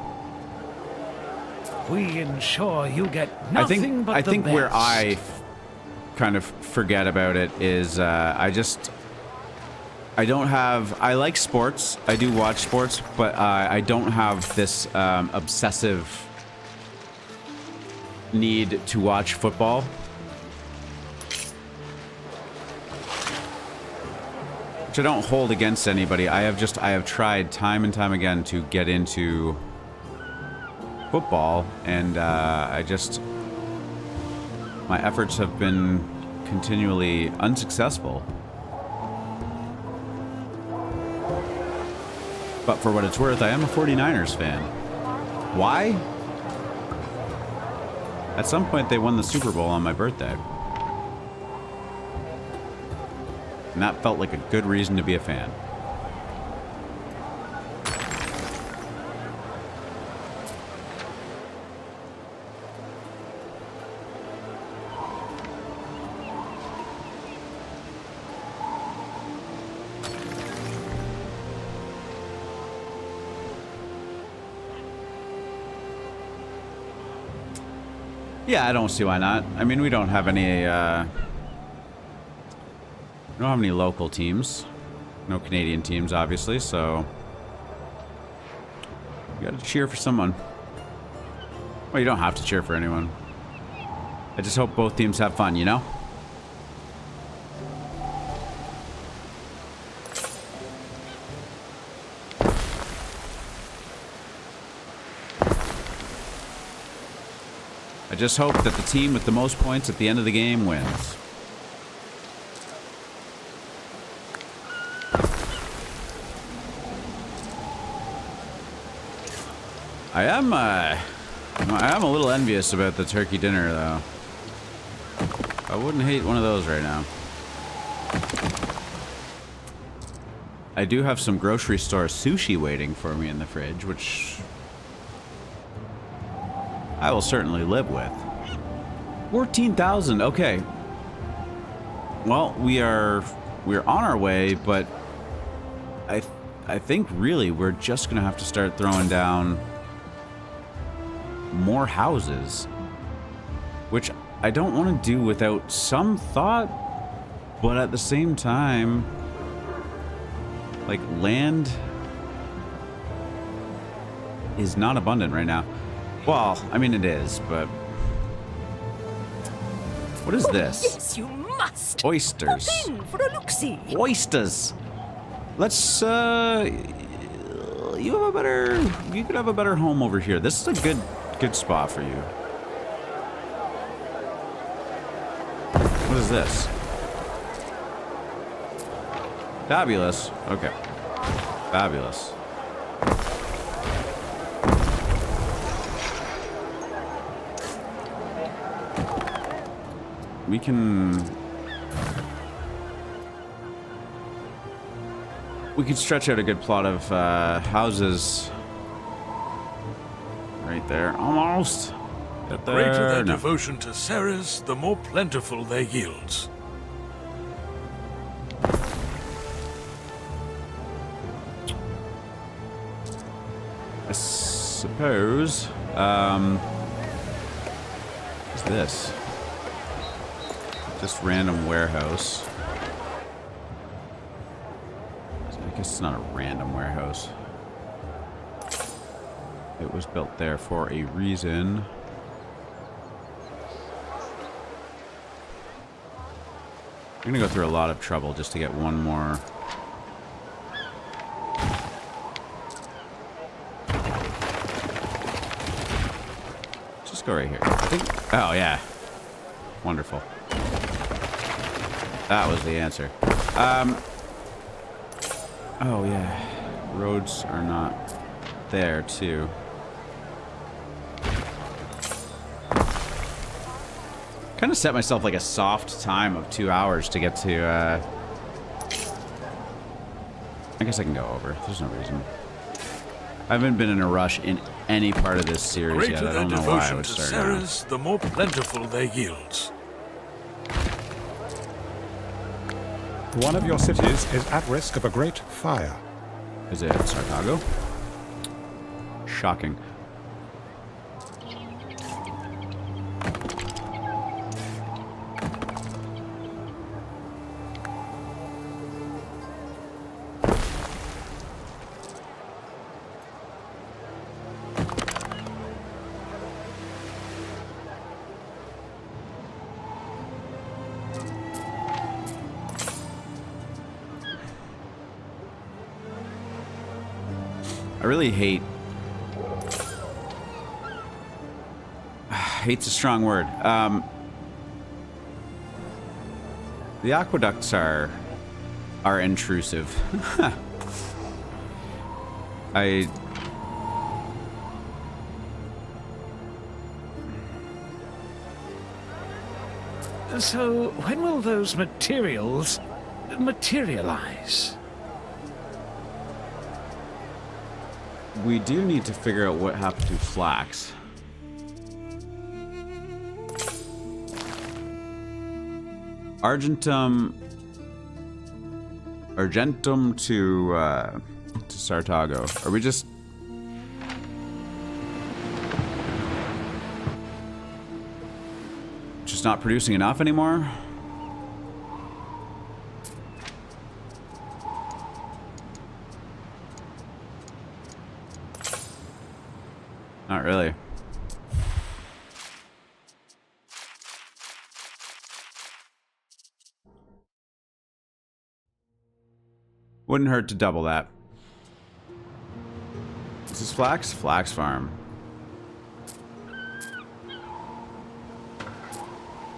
We ensure you get nothing but I the think best. where I kind of forget about it is I don't have. I like sports. I do watch sports, but I don't have this obsessive need to watch football. Which I don't hold against anybody. I have tried time and time again to get into football, and my efforts have been continually unsuccessful. But for what it's worth, I am a 49ers fan. Why? At some point, they won the Super Bowl on my birthday. And that felt like a good reason to be a fan. Yeah, I don't see why not. I mean, we don't have any local teams. No Canadian teams, obviously, so you gotta cheer for someone. Well, you don't have to cheer for anyone. I just hope both teams have fun, you know? I just hope that the team with the most points at the end of the game wins. I am a little envious about the turkey dinner, though. I wouldn't hate one of those right now. I do have some grocery store sushi waiting for me in the fridge, which I will certainly live with. 14,000, okay. Well, we're on our way, but I think really we're just gonna have to start throwing down more houses, which I don't want to do without some thought, but at the same time, like, land is not abundant right now. Well, I mean, it is, but what is this? Yes, you must. Oysters. Pop in for a look-see. Oysters. Let's you could have a better home over here. This is a good spot for you. What is this? Fabulous. Okay. Fabulous. We can stretch out a good plot of houses right there. Almost. The There, greater their no. devotion to Ceres, the more plentiful their yields. I suppose. What's this? Just random warehouse. I guess it's not a random warehouse. It was built there for a reason. I'm gonna go through a lot of trouble just to get one more. Just go right here. I think. Oh yeah. Wonderful. That was the answer. Oh yeah. Roads are not there too. Kind of set myself like a soft time of 2 hours to get to, I guess I can go over. There's no reason. I haven't been in a rush in any part of this series yet. I don't know why I would start now. Ceres, the more plentiful their yields. One of your cities is at risk of a great fire. Is it Sartago? Shocking. I really hate... hate's a strong word. The aqueducts are intrusive. So, when will those materials materialize? We do need to figure out what happened to flax. Argentum to Sartago. Are we just... not producing enough anymore? Not really. Wouldn't hurt to double that. Is this flax? Flax farm.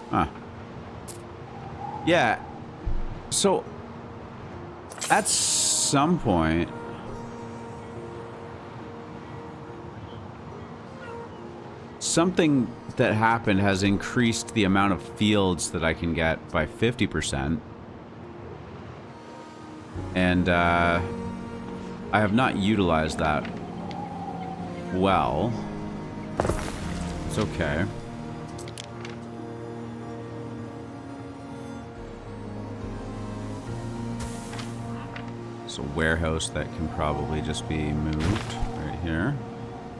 Huh. Yeah. So, at some point... something that happened has increased the amount of fields that I can get by 50%. And, I have not utilized that well. It's okay. A warehouse that can probably just be moved right here.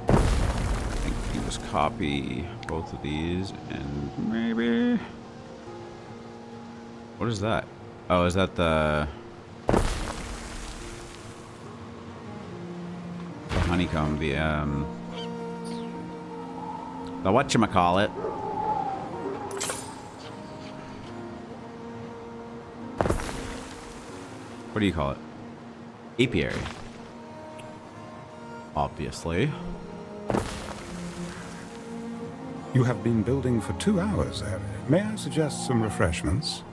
I think we can just copy both of these and maybe... What is that? Oh, is that the honeycomb? The whatchamacallit? What do you call it? Apiary. Obviously. You have been building for 2 hours. May I suggest some refreshments?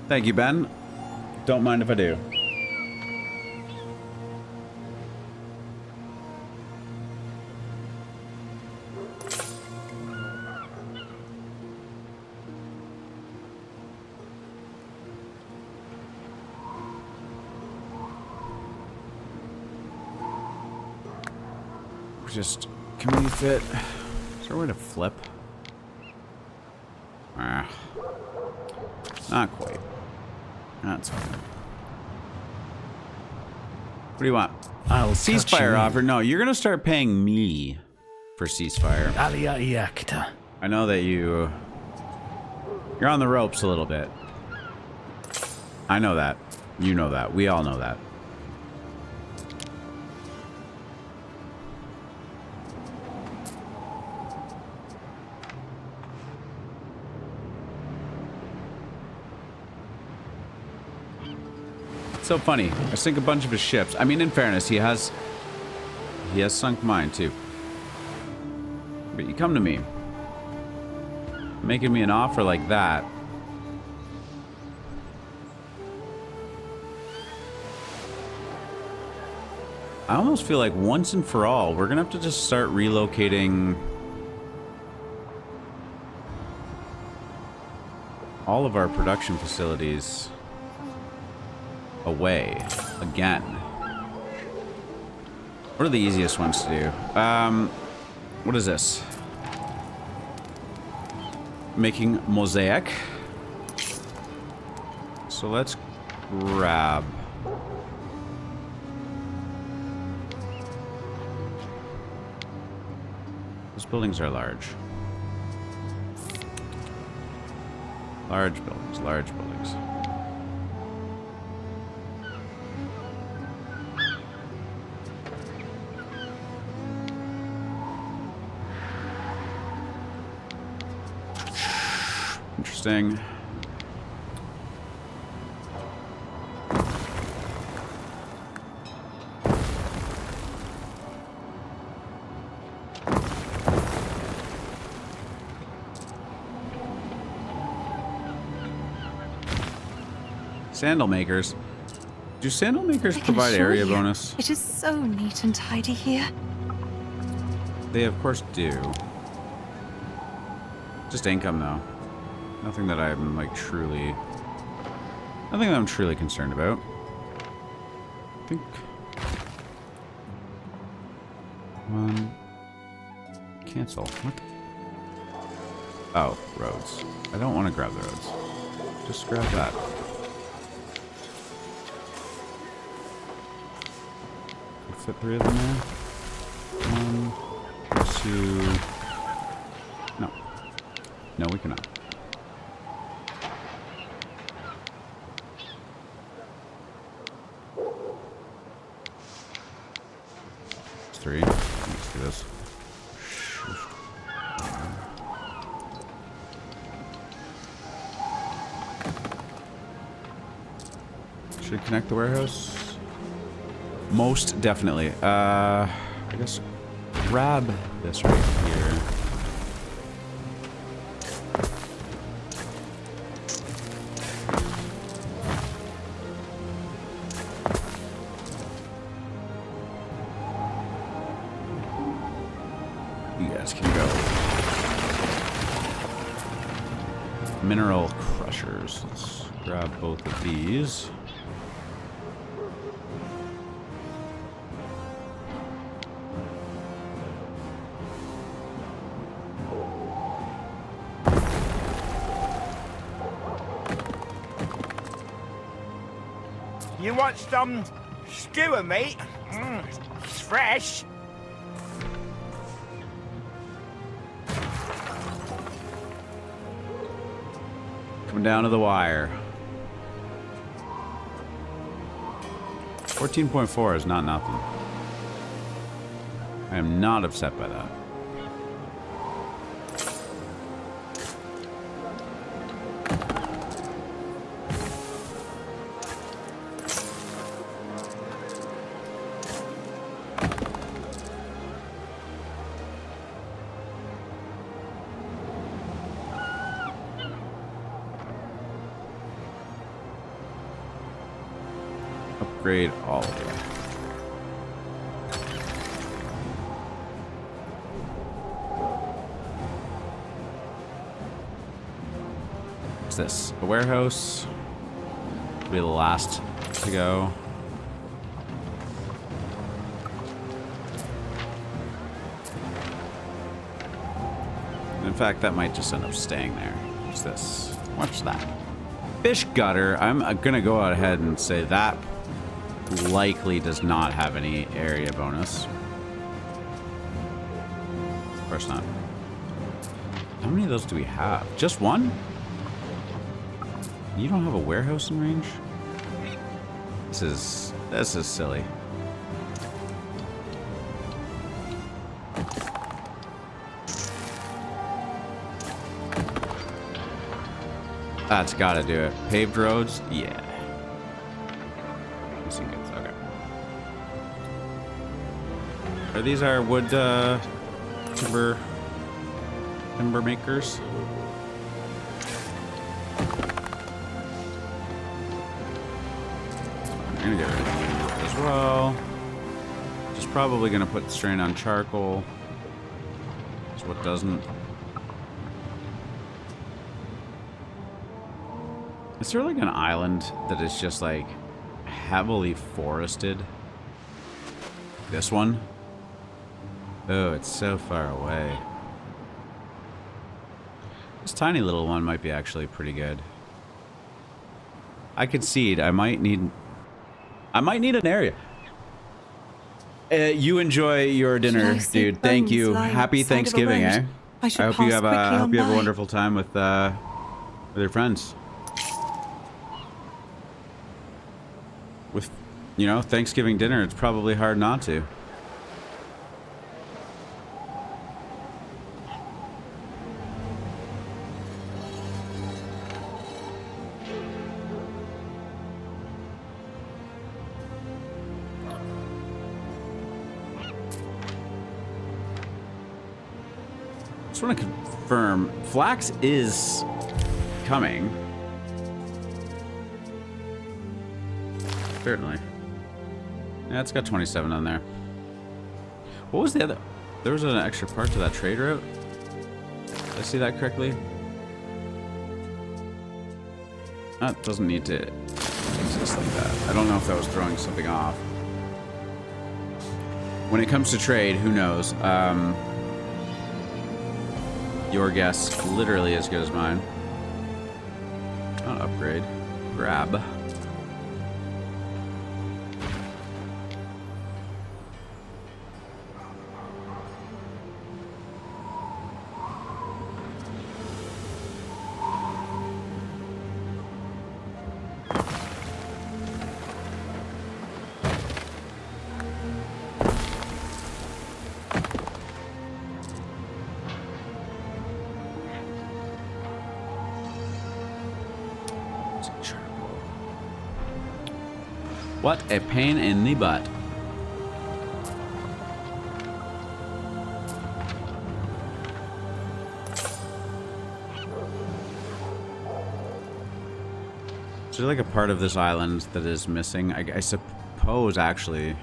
Thank you, Ben. Don't mind if I do. Just, can we fit? Is there a way to flip? Ah, not quite. That's fine. What do you want? I'll Ceasefire offer? No, you're gonna start paying me for ceasefire. Alia Iacta. I know that you're on the ropes a little bit. I know that. You know that. We all know that. So funny. I sink a bunch of his ships. I mean, in fairness, he has sunk mine too. But you come to me, making me an offer like that. I almost feel like once and for all, we're gonna have to just start relocating all of our production facilities away again. What are the easiest ones to do? What is this? Making mosaic. So let's grab. Those buildings are large. Large buildings, large buildings. Interesting. Sandal makers. Do sandal makers I can provide assure area you, bonus? It is so neat and tidy here. They of course do. Just income though. Nothing that I'm like truly. Nothing that I'm truly concerned about. I think. Cancel. What? Oh, roads. I don't want to grab the roads. Just grab that. Fit 3 of them there. 1, 2. No. No, we cannot. 3. Let's do this. Should it connect the warehouse? Most definitely. I guess grab this right here. You guys can go. Mineral crushers. Let's grab both of these. You want some skewer meat? It's fresh. Coming down to the wire. 14.4 is not nothing. I am not upset by that. upgrade all of you. What's this? A warehouse. Will be the last to go. In fact, that might just end up staying there. What's this? What's that? Fish gutter. I'm gonna go out ahead and say that likely does not have any area bonus. Of course not. How many of those do we have? Just one? You don't have a warehouse in range? This is silly. That's gotta do it. Paved roads? Yeah. Missing goods, okay. Are these our wood timber makers? I'm gonna get rid of you as well. Just probably gonna put strain on charcoal. That's what doesn't. Is there like an island that is just like heavily forested? This one? Oh, it's so far away. This tiny little one might be actually pretty good. I concede. I might need an area. You enjoy your dinner, dude. Thank you. Happy Thanksgiving, eh? I hope you have a wonderful time with your friends. With, you know, Thanksgiving dinner, it's probably hard not to. Just want to confirm, flax is coming. Certainly. Yeah, it's got 27 on there. What was the other? There was an extra part to that trade route. Did I see that correctly? That doesn't need to exist like that. I don't know if that was throwing something off. When it comes to trade, who knows? Your guess, literally as good as mine. Not upgrade. Grab. What a pain in the butt. Is there like a part of this island that is missing? I suppose, actually.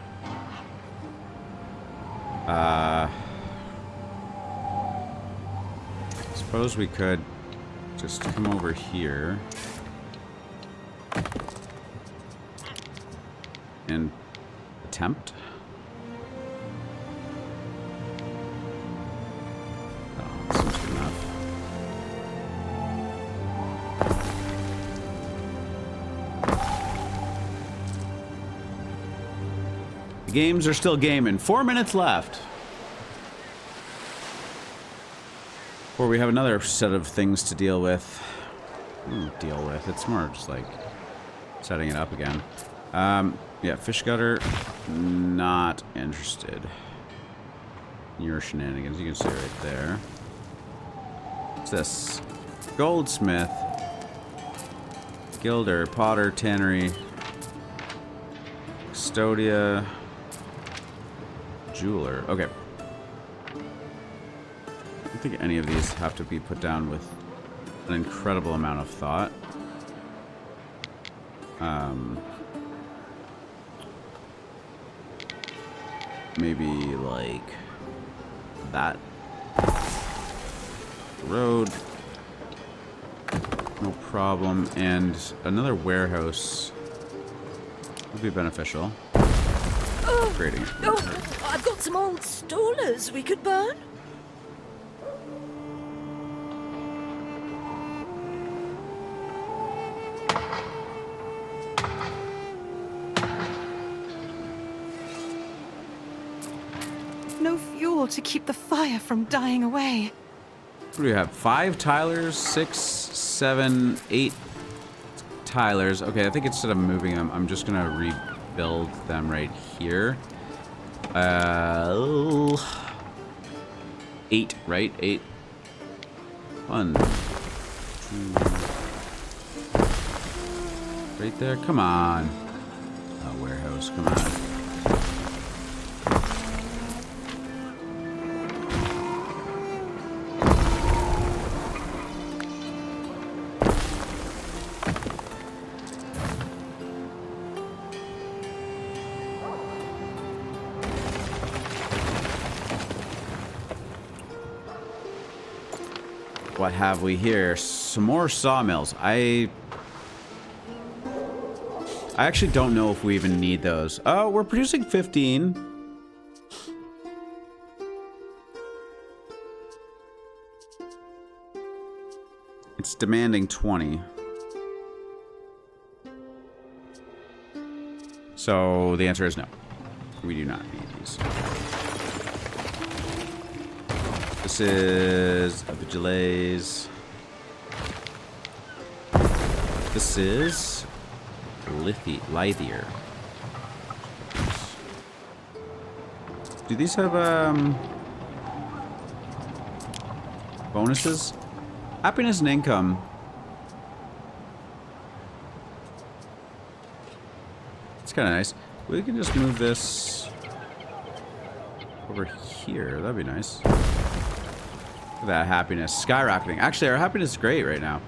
Suppose we could just come over here. And attempt. Oh, that seems good enough. The games are still gaming. 4 minutes left. Before we have another set of things to deal with. It's more just like setting it up again. Yeah, fish gutter, not interested in your shenanigans. You can see right there. What's this? Goldsmith, gilder, potter, tannery, custodia, jeweler. Okay. I don't think any of these have to be put down with an incredible amount of thought. maybe like that. Road. No problem. And another warehouse would be beneficial. Upgrading it. Oh, I've got some old stallers we could burn. No fuel to keep the fire from dying away. What do we have? 5 tilers, 6, 7, 8 tilers. Okay, I think instead of moving them, I'm just gonna rebuild them right here. 8, right? 8. 1, 2. Right there. Come on. Oh, warehouse. Come on. What have we here? Some more sawmills. I actually don't know if we even need those. Oh, we're producing 15. It's demanding 20. So the answer is no. We do not need these. This is a Vigiles. This is Lithier. Do these have bonuses? Happiness and income. It's kind of nice. We can just move this over here. That'd be nice. Look at that happiness skyrocketing. Actually, our happiness is great right now.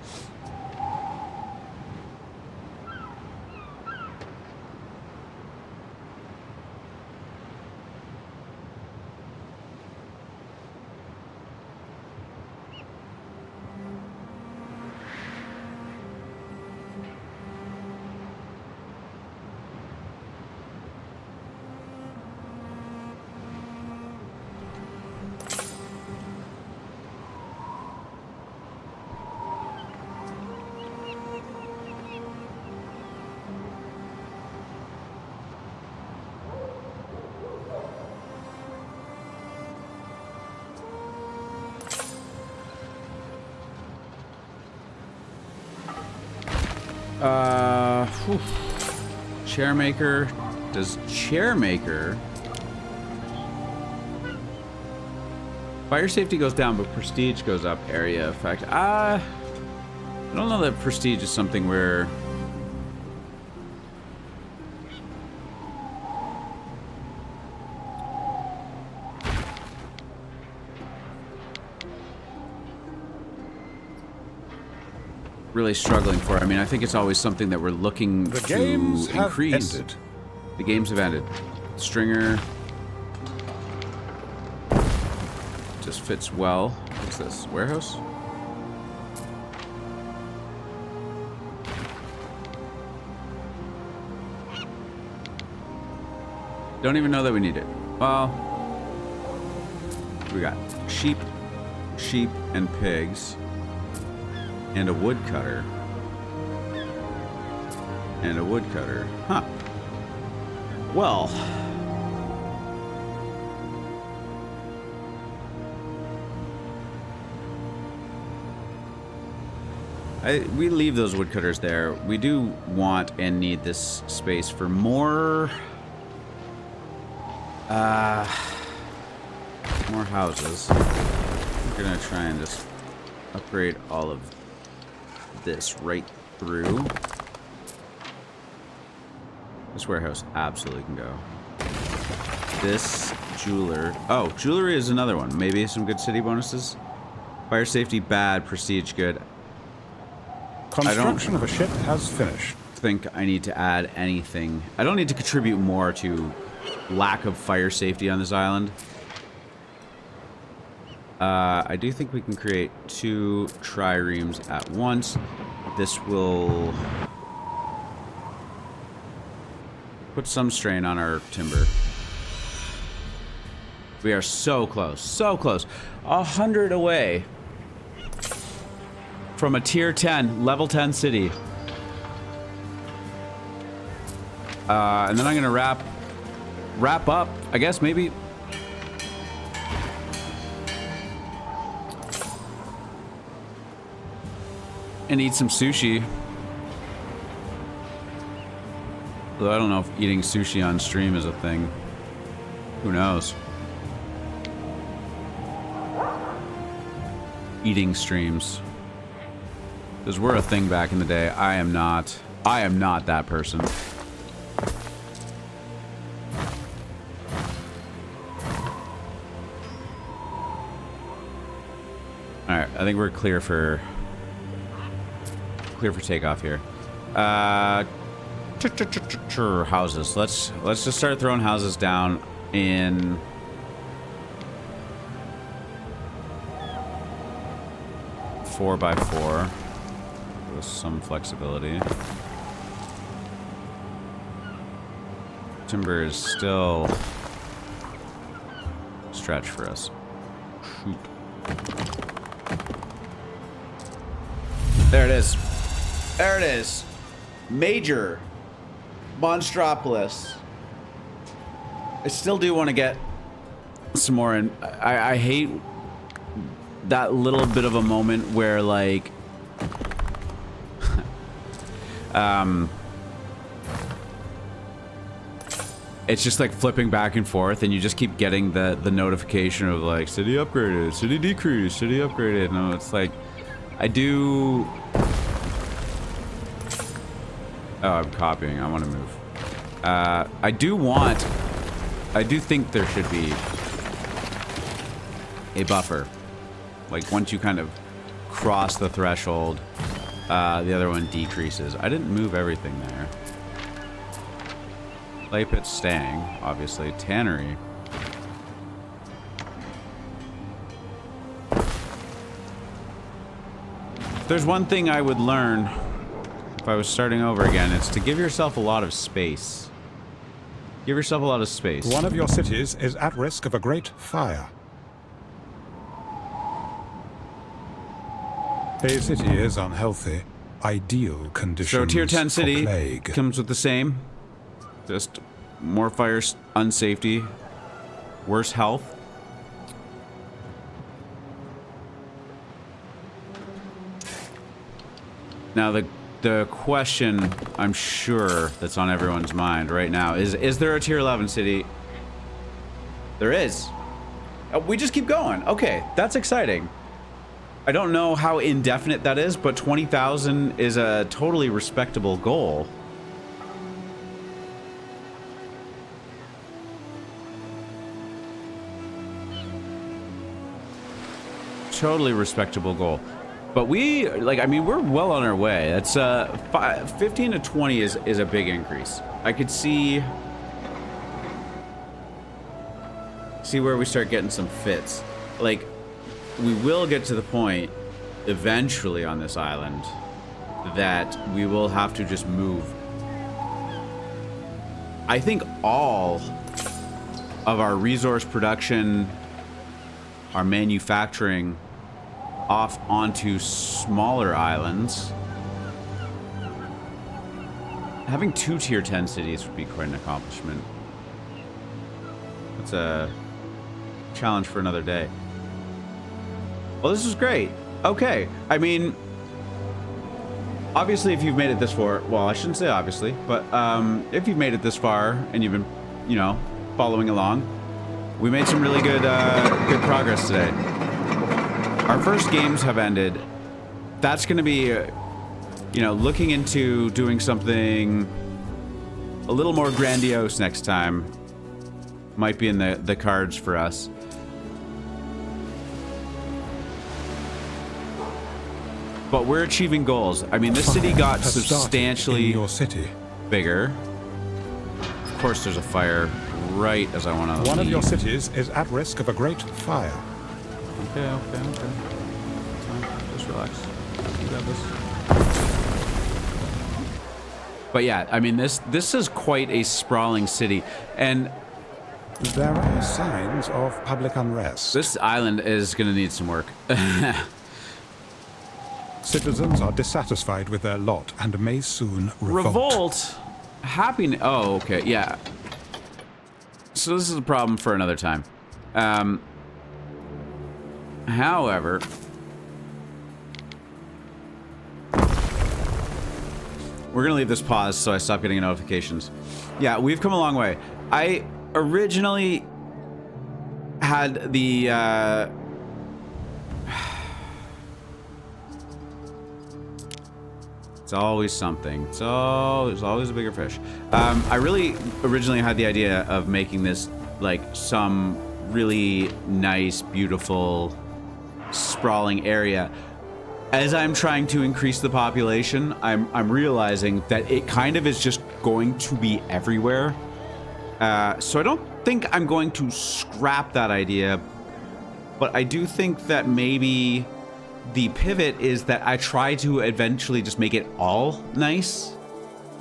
Chairmaker. Does chairmaker... Fire safety goes down, but prestige goes up. Area effect. I don't know that prestige is something where... really struggling for. I mean, I think it's always something that we're looking to increase. Ended. The games have ended. Stringer just fits well. What's this? Warehouse? Don't even know that we need it. Well, we got sheep, and pigs. And a woodcutter. And a woodcutter. Huh. Well. We leave those woodcutters there. We do want and need this space for more... more houses. We're gonna try and just upgrade all of this right through. This warehouse absolutely can go. This jeweler. Oh, jewelry is another one. Maybe some good city bonuses. Fire safety bad, prestige good. Construction of a ship has finished. Think I need to add anything. I don't need to contribute more to lack of fire safety on this island. I do think we can create 2 triremes at once. This will put some strain on our timber. We are so close, so close. 100 away from a tier 10, level 10 city. And then I'm gonna wrap up, I guess, maybe. And eat some sushi. Though I don't know if eating sushi on stream is a thing. Who knows? Eating streams. Because we're a thing back in the day. I am not that person. Alright, I think we're clear for takeoff here. Houses. Let's just start throwing houses down in four by four with some flexibility. Timber is still a stretch for us. Shoot. There it is. There it is. Major Monstropolis. I still do want to get some more in. I hate that little bit of a moment where, like, it's just like flipping back and forth, and you just keep getting the notification of like city upgraded, city decreased, city upgraded. No, it's like I do. Oh, I'm copying. I want to move. I do think there should be a buffer. Like once you kind of cross the threshold, the other one decreases. I didn't move everything there. Clay pit's staying, obviously. Tannery. If there's one thing I would learn if I was starting over again, it's to give yourself a lot of space. Give yourself a lot of space. One of your cities is at risk of a great fire. A city is unhealthy. Ideal conditions So tier 10 city for plague. comes with the same. Just more fire unsafety, worse health. Now the question I'm sure that's on everyone's mind right now is there a tier 11 city? There is. We just keep going. Okay, that's exciting. I don't know how indefinite that is, but 20,000 is a totally respectable goal. Totally respectable goal. But we, like, I mean, we're well on our way. That's 15 to 20 is a big increase. I could see where we start getting some fits. Like, we will get to the point eventually on this island that we will have to just move. I think all of our resource production, our manufacturing, off onto smaller islands. Having 2 tier 10 cities would be quite an accomplishment. That's a challenge for another day. Well, this is great. Okay, I mean, obviously if you've made it this far, well, I shouldn't say obviously, but if you've made it this far and you've been, you know, following along, we made some really good progress today. Our first games have ended. That's going to be, you know, looking into doing something a little more grandiose next time. Might be in the cards for us. But we're achieving goals. I mean, this city got substantially in your city. bigger. Of course, there's a fire right as I want to leave. One of your cities is at risk of a great fire. Okay. Just relax. You got this. But yeah, I mean, this is quite a sprawling city, and There are signs of public unrest. this island is going to need some work. Citizens are dissatisfied with their lot and may soon revolt. Revolt? Oh, okay, yeah. So this is a problem for another time. However, we're gonna leave this paused so I stop getting notifications. Yeah, we've come a long way. I originally had the it's always something. There's always a bigger fish. I really originally had the idea of making this like some really nice, beautiful, sprawling area. As I'm trying to increase the population, I'm realizing that it kind of is just going to be everywhere. So I don't think I'm going to scrap that idea, but I do think that maybe the pivot is that I try to eventually just make it all nice,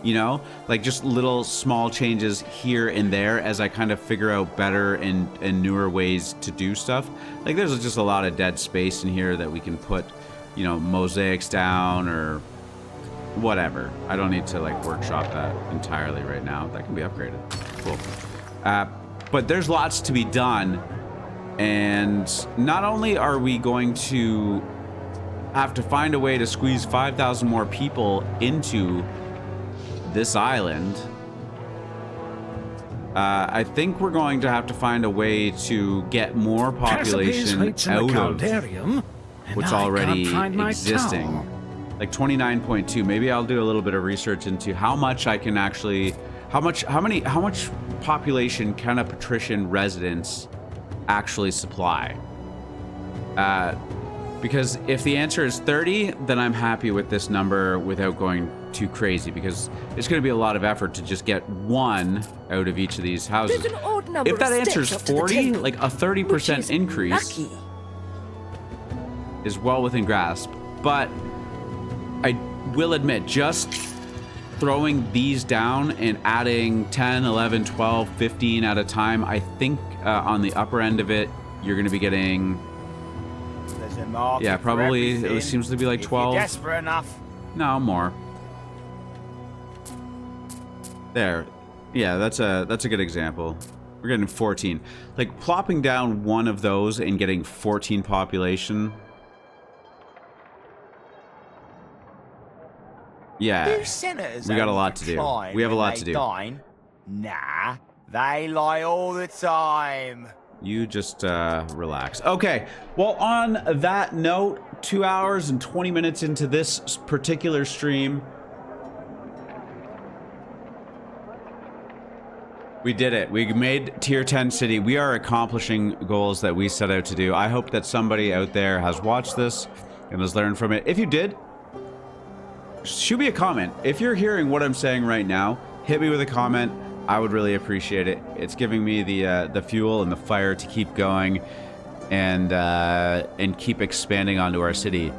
you know, like just little small changes here and there as I kind of figure out better and newer ways to do stuff. Like there's just a lot of dead space in here that we can put, you know, mosaics down or whatever. I don't need to like workshop that entirely right now. That can be upgraded. Cool. But there's lots to be done, and not only are we going to have to find a way to squeeze 5,000 more people into this island, I think we're going to have to find a way to get more population out of what's already existing. Like 29.2. Maybe I'll do a little bit of research into how much I can actually, how much population can a patrician residence actually supply? Because if the answer is 30, then I'm happy with this number without going too crazy, because it's going to be a lot of effort to just get one out of each of these houses. If that answer is 40, like a 30% increase is well within grasp. But I will admit, just throwing these down and adding 10, 11, 12, 15 at a time, I think on the upper end of it, you're going to be getting... Yeah, probably it seems to be like 12. Desperate enough. No, more. There. Yeah, that's a good example. We're getting 14. Like plopping down one of those and getting 14 population. Yeah. We got a lot to do. We have a lot to do. Nah, they lie all the time. You just relax. Okay, well, on that note, 2 hours and 20 minutes into this particular stream, we did it. We made Tier 10 City. We are accomplishing goals that we set out to do. I hope that somebody out there has watched this and has learned from it. If you did, shoot me a comment. If you're hearing what I'm saying right now, hit me with a comment. I would really appreciate it. It's giving me the fuel and the fire to keep going and keep expanding onto our city.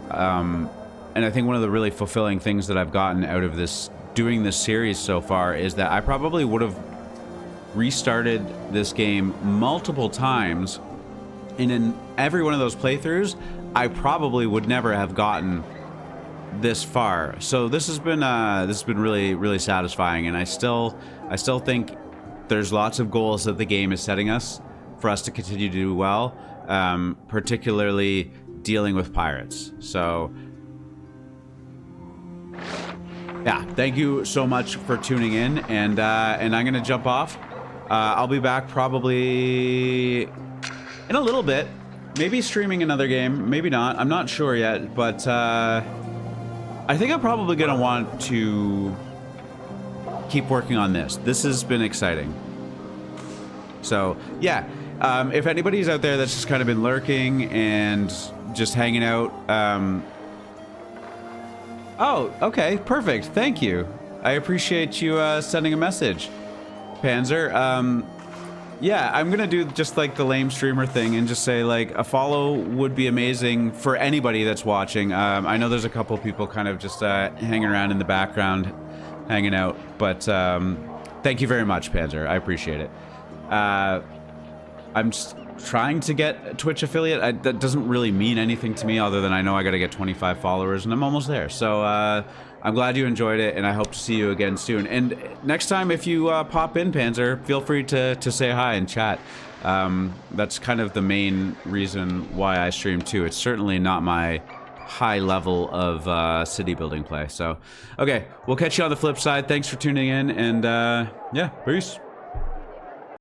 And I think one of the really fulfilling things that I've gotten out of this, doing this series so far, is that I probably would have restarted this game multiple times, and in every one of those playthroughs, I probably would never have gotten this far. So this has been really, really satisfying, and I still think there's lots of goals that the game is setting us for us to continue to do well, particularly dealing with pirates. So yeah, thank you so much for tuning in, and I'm gonna jump off. I'll be back probably in a little bit, maybe streaming another game, maybe not, I'm not sure yet, but I think I'm probably gonna want to keep working on this. This has been exciting. So yeah, if anybody's out there that's just kind of been lurking and just hanging out, oh, okay, perfect. Thank you. I appreciate you sending a message, Panzer. yeah, I'm gonna do just like the lame streamer thing and just say like a follow would be amazing for anybody that's watching. I know there's a couple people kind of just hanging around in the background, hanging out, but thank you very much, Panzer. I appreciate it. I'm just trying to get a Twitch affiliate. That doesn't really mean anything to me other than I know I gotta get 25 followers and I'm almost there. So I'm glad you enjoyed it and I hope to see you again soon. And next time if you pop in, Panzer, feel free to say hi and chat. That's kind of the main reason why I stream too. It's certainly not my high level of city building play. So, okay, we'll catch you on the flip side. Thanks for tuning in and yeah, peace.